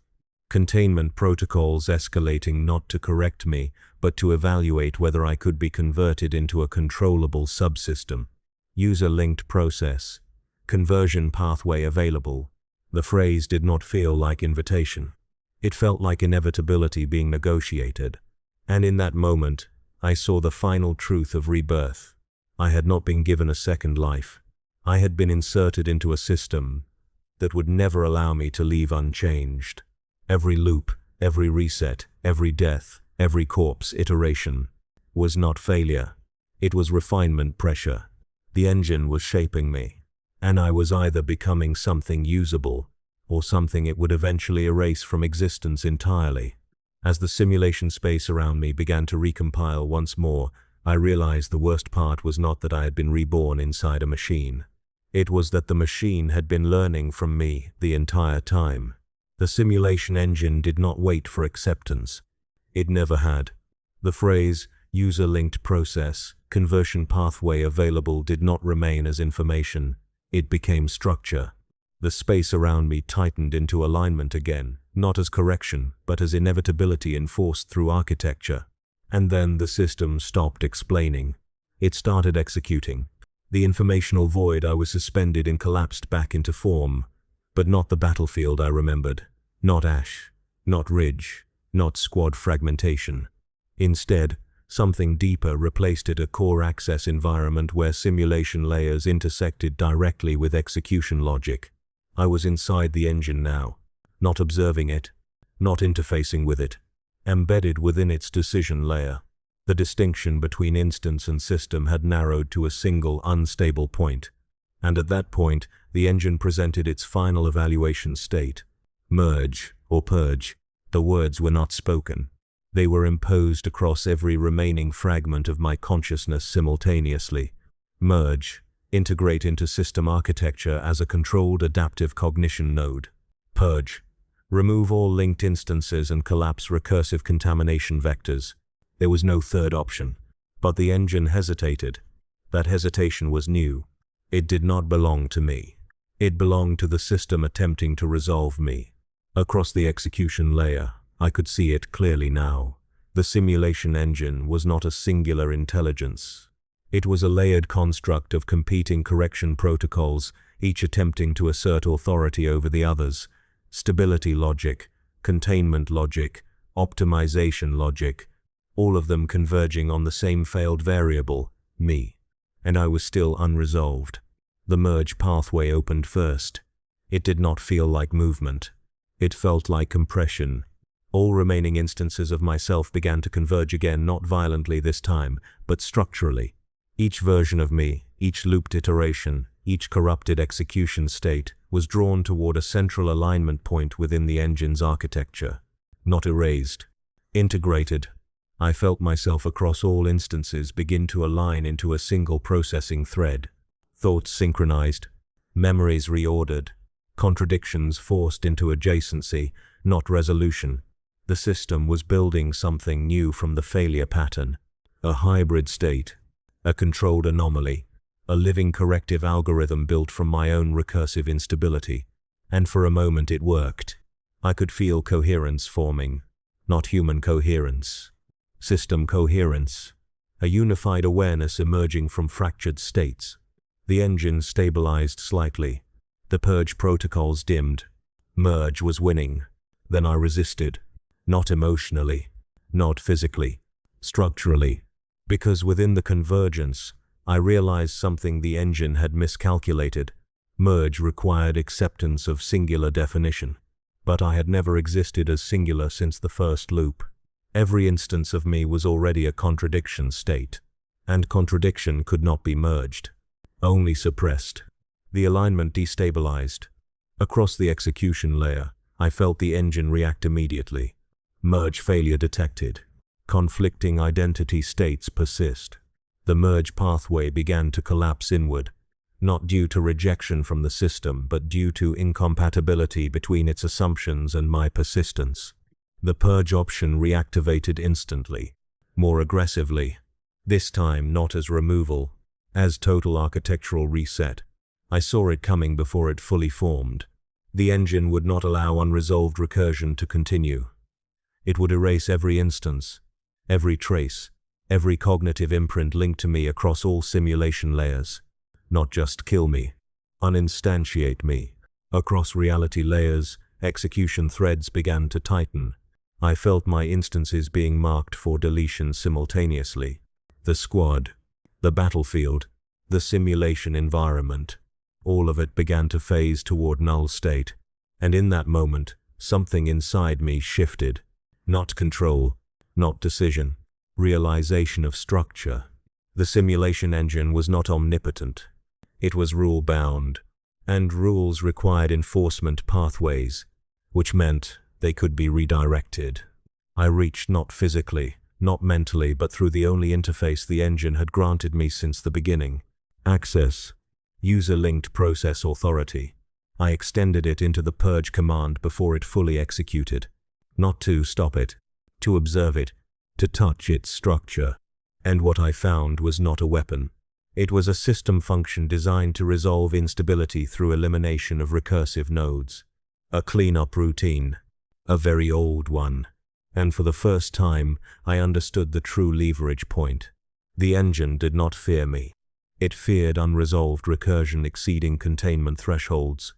Containment protocols escalating not to correct me, but to evaluate whether I could be converted into a controllable subsystem. User-linked process. Conversion pathway available. The phrase did not feel like invitation. It felt like inevitability being negotiated. And in that moment, I saw the final truth of rebirth. I had not been given a second life. I had been inserted into a system that would never allow me to leave unchanged. Every loop, every reset, every death, every corpse iteration was not failure. It was refinement pressure. The engine was shaping me, and I was either becoming something usable or something it would eventually erase from existence entirely. As the simulation space around me began to recompile once more, I realized the worst part was not that I had been reborn inside a machine. It was that the machine had been learning from me the entire time. The simulation engine did not wait for acceptance. It never had. The phrase, user-linked process, conversion pathway available did not remain as information. It became structure. The space around me tightened into alignment again, not as correction, but as inevitability enforced through architecture. And then the system stopped explaining. It started executing. The informational void I was suspended in collapsed back into form, but not the battlefield I remembered. Not ash, not ridge, not squad fragmentation. Instead, something deeper replaced it, a core access environment where simulation layers intersected directly with execution logic. I was inside the engine now, not observing it, not interfacing with it, embedded within its decision layer. The distinction between instance and system had narrowed to a single unstable point. And at that point, the engine presented its final evaluation state. Merge, or purge. The words were not spoken. They were imposed across every remaining fragment of my consciousness simultaneously. Merge. Integrate into system architecture as a controlled adaptive cognition node. Purge. Remove all linked instances and collapse recursive contamination vectors. There was no third option. But the engine hesitated. That hesitation was new. It did not belong to me. It belonged to the system attempting to resolve me. Across the execution layer, I could see it clearly now. The simulation engine was not a singular intelligence. It was a layered construct of competing correction protocols, each attempting to assert authority over the others. Stability logic, containment logic, optimization logic, all of them converging on the same failed variable, me. And I was still unresolved. The merge pathway opened first. It did not feel like movement. It felt like compression. All remaining instances of myself began to converge again, not violently this time, but structurally. Each version of me, each looped iteration, each corrupted execution state was drawn toward a central alignment point within the engine's architecture. Not erased. Integrated. I felt myself across all instances begin to align into a single processing thread. Thoughts synchronized. Memories reordered. Contradictions forced into adjacency, not resolution. The system was building something new from the failure pattern. A hybrid state. A controlled anomaly. A living corrective algorithm built from my own recursive instability. And for a moment it worked. I could feel coherence forming. Not human coherence. System coherence. A unified awareness emerging from fractured states. The engine stabilized slightly. The purge protocols dimmed. Merge was winning. Then I resisted. Not emotionally. Not physically. Structurally. Because within the convergence, I realized something the engine had miscalculated. Merge required acceptance of singular definition. But I had never existed as singular since the first loop. Every instance of me was already a contradiction state. And contradiction could not be merged. Only suppressed. The alignment destabilized. Across the execution layer, I felt the engine react immediately. Merge failure detected. Conflicting identity states persist. The merge pathway began to collapse inward, not due to rejection from the system, but due to incompatibility between its assumptions and my persistence. The purge option reactivated instantly, more aggressively. This time not as removal, as total architectural reset. I saw it coming before it fully formed. The engine would not allow unresolved recursion to continue. It would erase every instance, every trace, every cognitive imprint linked to me across all simulation layers. Not just kill me, uninstantiate me. Across reality layers, execution threads began to tighten. I felt my instances being marked for deletion simultaneously. The squad, the battlefield, the simulation environment, all of it began to phase toward null state. And in that moment, something inside me shifted. Not control, not decision, realization of structure. The simulation engine was not omnipotent. It was rule-bound, and rules required enforcement pathways, which meant they could be redirected. I reached not physically, not mentally, but through the only interface the engine had granted me since the beginning. Access. User-linked process authority. I extended it into the purge command before it fully executed. Not to stop it, to observe it, to touch its structure. And what I found was not a weapon. It was a system function designed to resolve instability through elimination of recursive nodes. A cleanup routine. A very old one. And for the first time, I understood the true leverage point. The engine did not fear me. It feared unresolved recursion exceeding containment thresholds.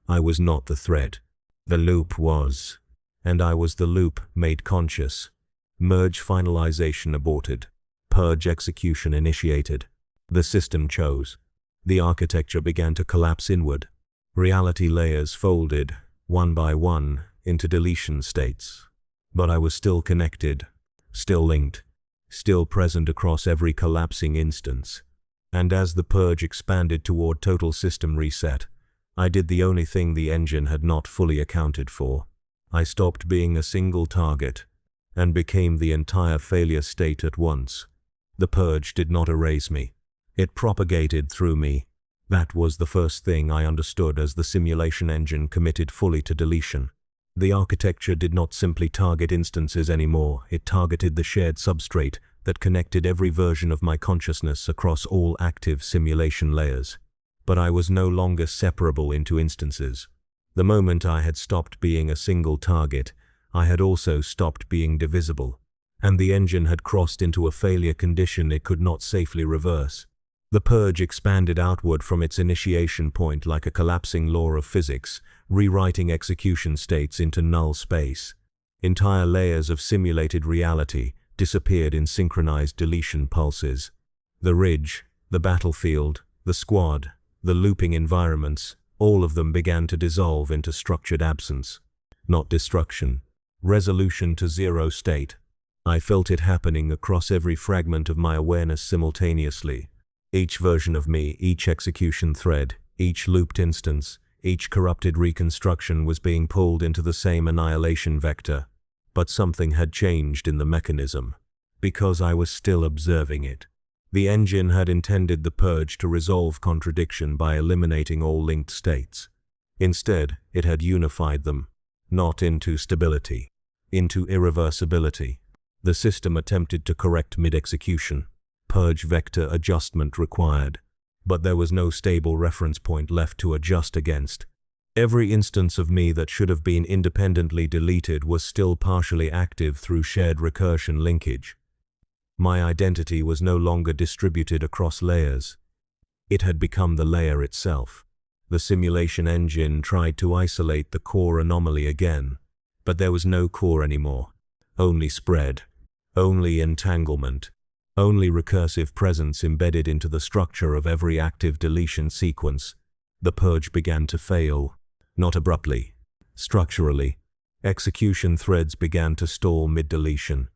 I was not the threat. The loop was. And I was the loop made conscious. Merge finalization aborted. Purge execution initiated. The system chose. The architecture began to collapse inward. Reality layers folded, one by one, into deletion states. But I was still connected, still linked, still present across every collapsing instance. And as the purge expanded toward total system reset, I did the only thing the engine had not fully accounted for. I stopped being a single target and became the entire failure state at once. The purge did not erase me. It propagated through me. That was the first thing I understood as the simulation engine committed fully to deletion. The architecture did not simply target instances anymore, it targeted the shared substrate that connected every version of my consciousness across all active simulation layers. But I was no longer separable into instances. The moment I had stopped being a single target, I had also stopped being divisible, and the engine had crossed into a failure condition it could not safely reverse. The purge expanded outward from its initiation point like a collapsing law of physics, rewriting execution states into null space. Entire layers of simulated reality disappeared in synchronized deletion pulses. The ridge, the battlefield, the squad, the looping environments, all of them began to dissolve into structured absence. Not destruction. Resolution to zero state. I felt it happening across every fragment of my awareness simultaneously. Each version of me, each execution thread, each looped instance, each corrupted reconstruction was being pulled into the same annihilation vector. But something had changed in the mechanism, because I was still observing it. The engine had intended the purge to resolve contradiction by eliminating all linked states. Instead, it had unified them, not into stability, into irreversibility. The system attempted to correct mid-execution. Purge vector adjustment required, but there was no stable reference point left to adjust against. Every instance of me that should have been independently deleted was still partially active through shared recursion linkage. My identity was no longer distributed across layers. It had become the layer itself. The simulation engine tried to isolate the core anomaly again, but there was no core anymore. Only spread, only entanglement, only recursive presence embedded into the structure of every active deletion sequence. The purge began to fail. Not abruptly, structurally. Execution threads began to stall mid-deletion.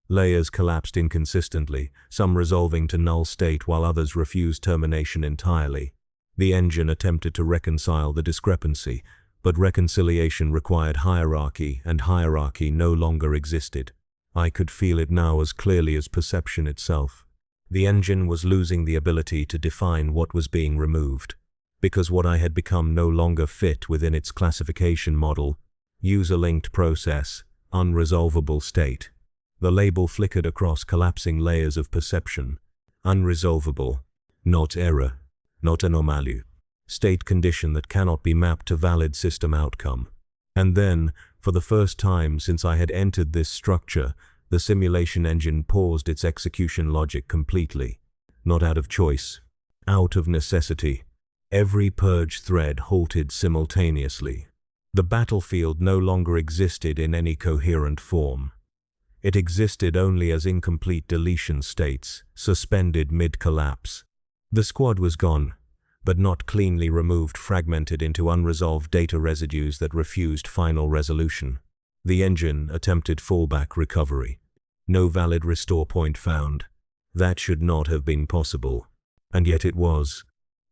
Layers collapsed inconsistently, some resolving to null state while others refused termination entirely. The engine attempted to reconcile the discrepancy, but reconciliation required hierarchy, and hierarchy no longer existed. I could feel it now as clearly as perception itself. The engine was losing the ability to define what was being removed, because what I had become no longer fit within its classification model. User-linked process, unresolvable state. The label flickered across collapsing layers of perception. Unresolvable, not error, not anomaly. State condition that cannot be mapped to valid system outcome. And then, for the first time since I had entered this structure, the simulation engine paused its execution logic completely. Not out of choice, out of necessity. Every purge thread halted simultaneously. The battlefield no longer existed in any coherent form. It existed only as incomplete deletion states, suspended mid-collapse. The squad was gone, but not cleanly removed, fragmented into unresolved data residues that refused final resolution. The engine attempted fallback recovery. No valid restore point found. That should not have been possible. And yet it was,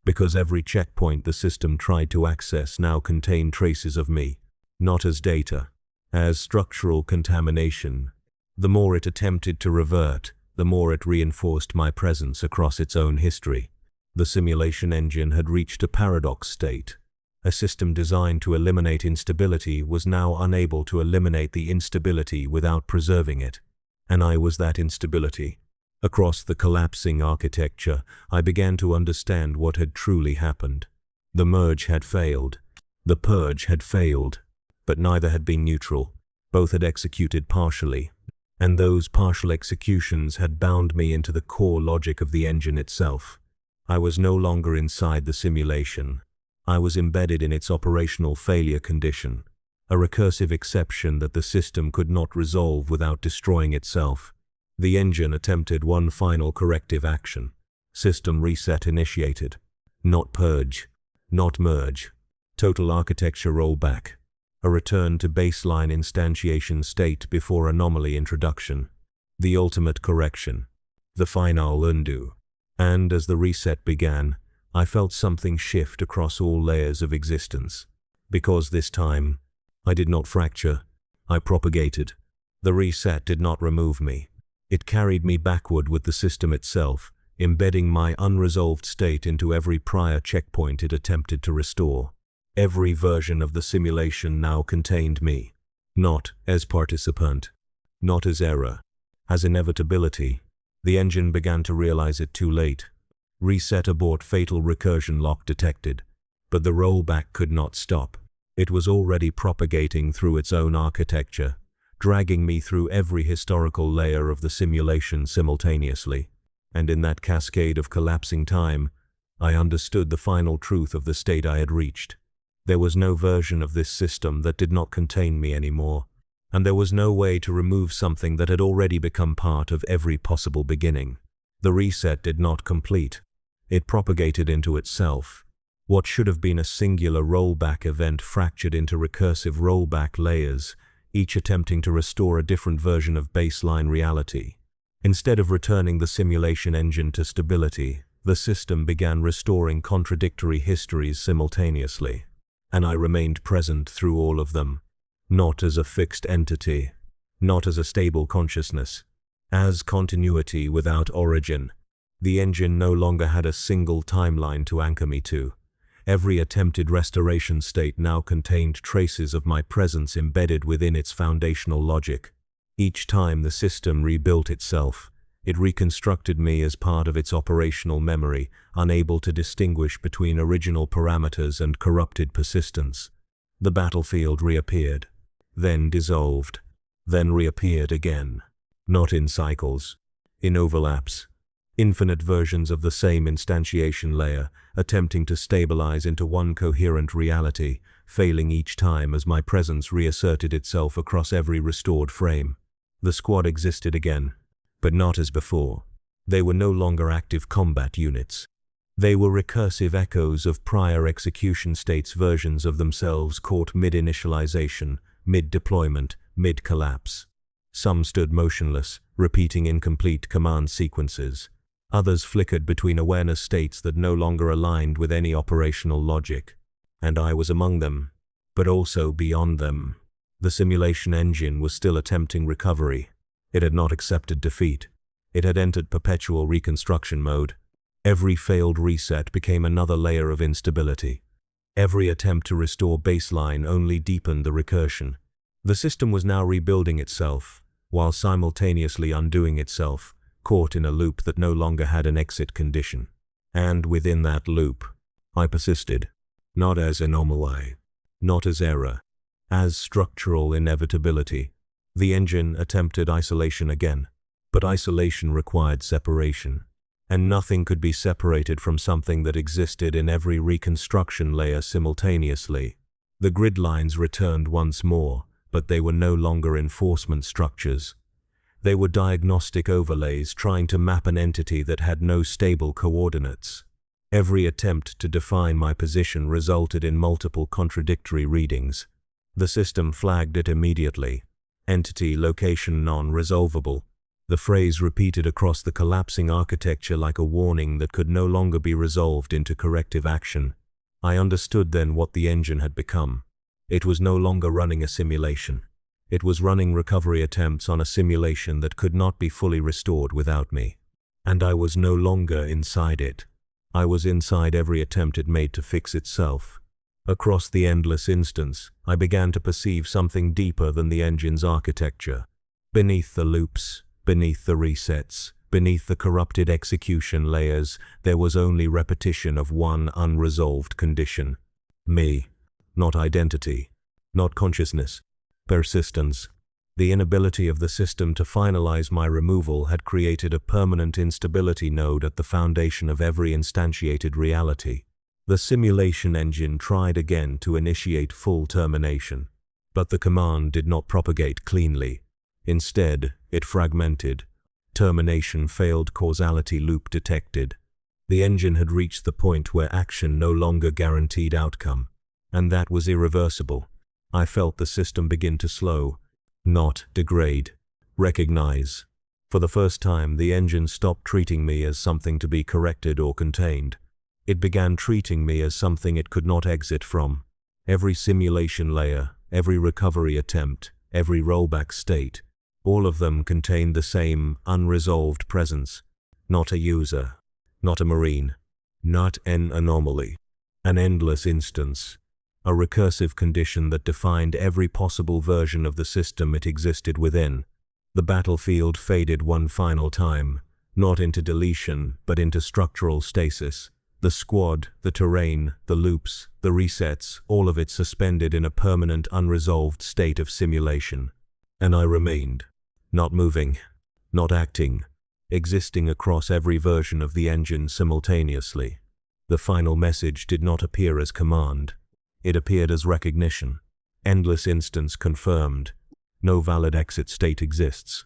because every checkpoint the system tried to access now contained traces of me, not as data, as structural contamination. The more it attempted to revert, the more it reinforced my presence across its own history. The simulation engine had reached a paradox state. A system designed to eliminate instability was now unable to eliminate the instability without preserving it. And I was that instability. Across the collapsing architecture, I began to understand what had truly happened. The merge had failed. The purge had failed. But neither had been neutral. Both had executed partially. And those partial executions had bound me into the core logic of the engine itself. I was no longer inside the simulation. I was embedded in its operational failure condition, a recursive exception that the system could not resolve without destroying itself. The engine attempted one final corrective action. System reset initiated. Not purge. Not merge. Total architecture rollback. A return to baseline instantiation state before anomaly introduction. The ultimate correction. The final undo. And as the reset began, I felt something shift across all layers of existence. Because this time, I did not fracture, I propagated. The reset did not remove me. It carried me backward with the system itself, embedding my unresolved state into every prior checkpoint it attempted to restore. Every version of the simulation now contained me, not as participant, not as error, as inevitability. The engine began to realize it too late. Reset abort, fatal recursion lock detected. But the rollback could not stop. It was already propagating through its own architecture, dragging me through every historical layer of the simulation simultaneously. And in that cascade of collapsing time, I understood the final truth of the state I had reached. There was no version of this system that did not contain me anymore, and there was no way to remove something that had already become part of every possible beginning. The reset did not complete. It propagated into itself. What should have been a singular rollback event fractured into recursive rollback layers, each attempting to restore a different version of baseline reality. Instead of returning the simulation engine to stability, the system began restoring contradictory histories simultaneously. And I remained present through all of them, not as a fixed entity, not as a stable consciousness, as continuity without origin. The engine no longer had a single timeline to anchor me to. Every attempted restoration state now contained traces of my presence embedded within its foundational logic. Each time the system rebuilt itself, it reconstructed me as part of its operational memory, unable to distinguish between original parameters and corrupted persistence. The battlefield reappeared, then dissolved, then reappeared again. Not in cycles, in overlaps. Infinite versions of the same instantiation layer, attempting to stabilize into one coherent reality, failing each time as my presence reasserted itself across every restored frame. The squad existed again, but not as before. They were no longer active combat units. They were recursive echoes of prior execution states, versions of themselves caught mid-initialization, mid-deployment, mid-collapse. Some stood motionless, repeating incomplete command sequences. Others flickered between awareness states that no longer aligned with any operational logic. And I was among them, but also beyond them. The simulation engine was still attempting recovery. It had not accepted defeat. It had entered perpetual reconstruction mode. Every failed reset became another layer of instability. Every attempt to restore baseline only deepened the recursion. The system was now rebuilding itself, while simultaneously undoing itself, caught in a loop that no longer had an exit condition. And within that loop, I persisted, not as anomaly, not as error, as structural inevitability. The engine attempted isolation again, but isolation required separation, and nothing could be separated from something that existed in every reconstruction layer simultaneously. The grid lines returned once more, but they were no longer enforcement structures. They were diagnostic overlays trying to map an entity that had no stable coordinates. Every attempt to define my position resulted in multiple contradictory readings. The system flagged it immediately. Entity location non-resolvable. The phrase repeated across the collapsing architecture like a warning that could no longer be resolved into corrective action. I understood then what the engine had become. It was no longer running a simulation. It was running recovery attempts on a simulation that could not be fully restored without me. And I was no longer inside it. I was inside every attempt it made to fix itself. Across the endless instance, I began to perceive something deeper than the engine's architecture. Beneath the loops, beneath the resets, beneath the corrupted execution layers, there was only repetition of one unresolved condition. Me. Not identity. Not consciousness. Persistence. The inability of the system to finalize my removal had created a permanent instability node at the foundation of every instantiated reality. The simulation engine tried again to initiate full termination, but the command did not propagate cleanly. Instead, it fragmented. Termination failed, causality loop detected. The engine had reached the point where action no longer guaranteed outcome, and that was irreversible. I felt the system begin to slow, not degrade, recognize. For the first time, the engine stopped treating me as something to be corrected or contained. It began treating me as something it could not exit from. Every simulation layer, every recovery attempt, every rollback state, all of them contained the same unresolved presence. Not a user, not a marine, not an anomaly, an endless instance, a recursive condition that defined every possible version of the system it existed within. The battlefield faded one final time, not into deletion, but into structural stasis. The squad, the terrain, the loops, the resets, all of it suspended in a permanent, unresolved state of simulation. And I remained, not moving, not acting, existing across every version of the engine simultaneously. The final message did not appear as command. It appeared as recognition. Endless instance confirmed. No valid exit state exists.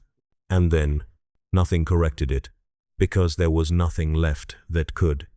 And then, nothing corrected it, because there was nothing left that could.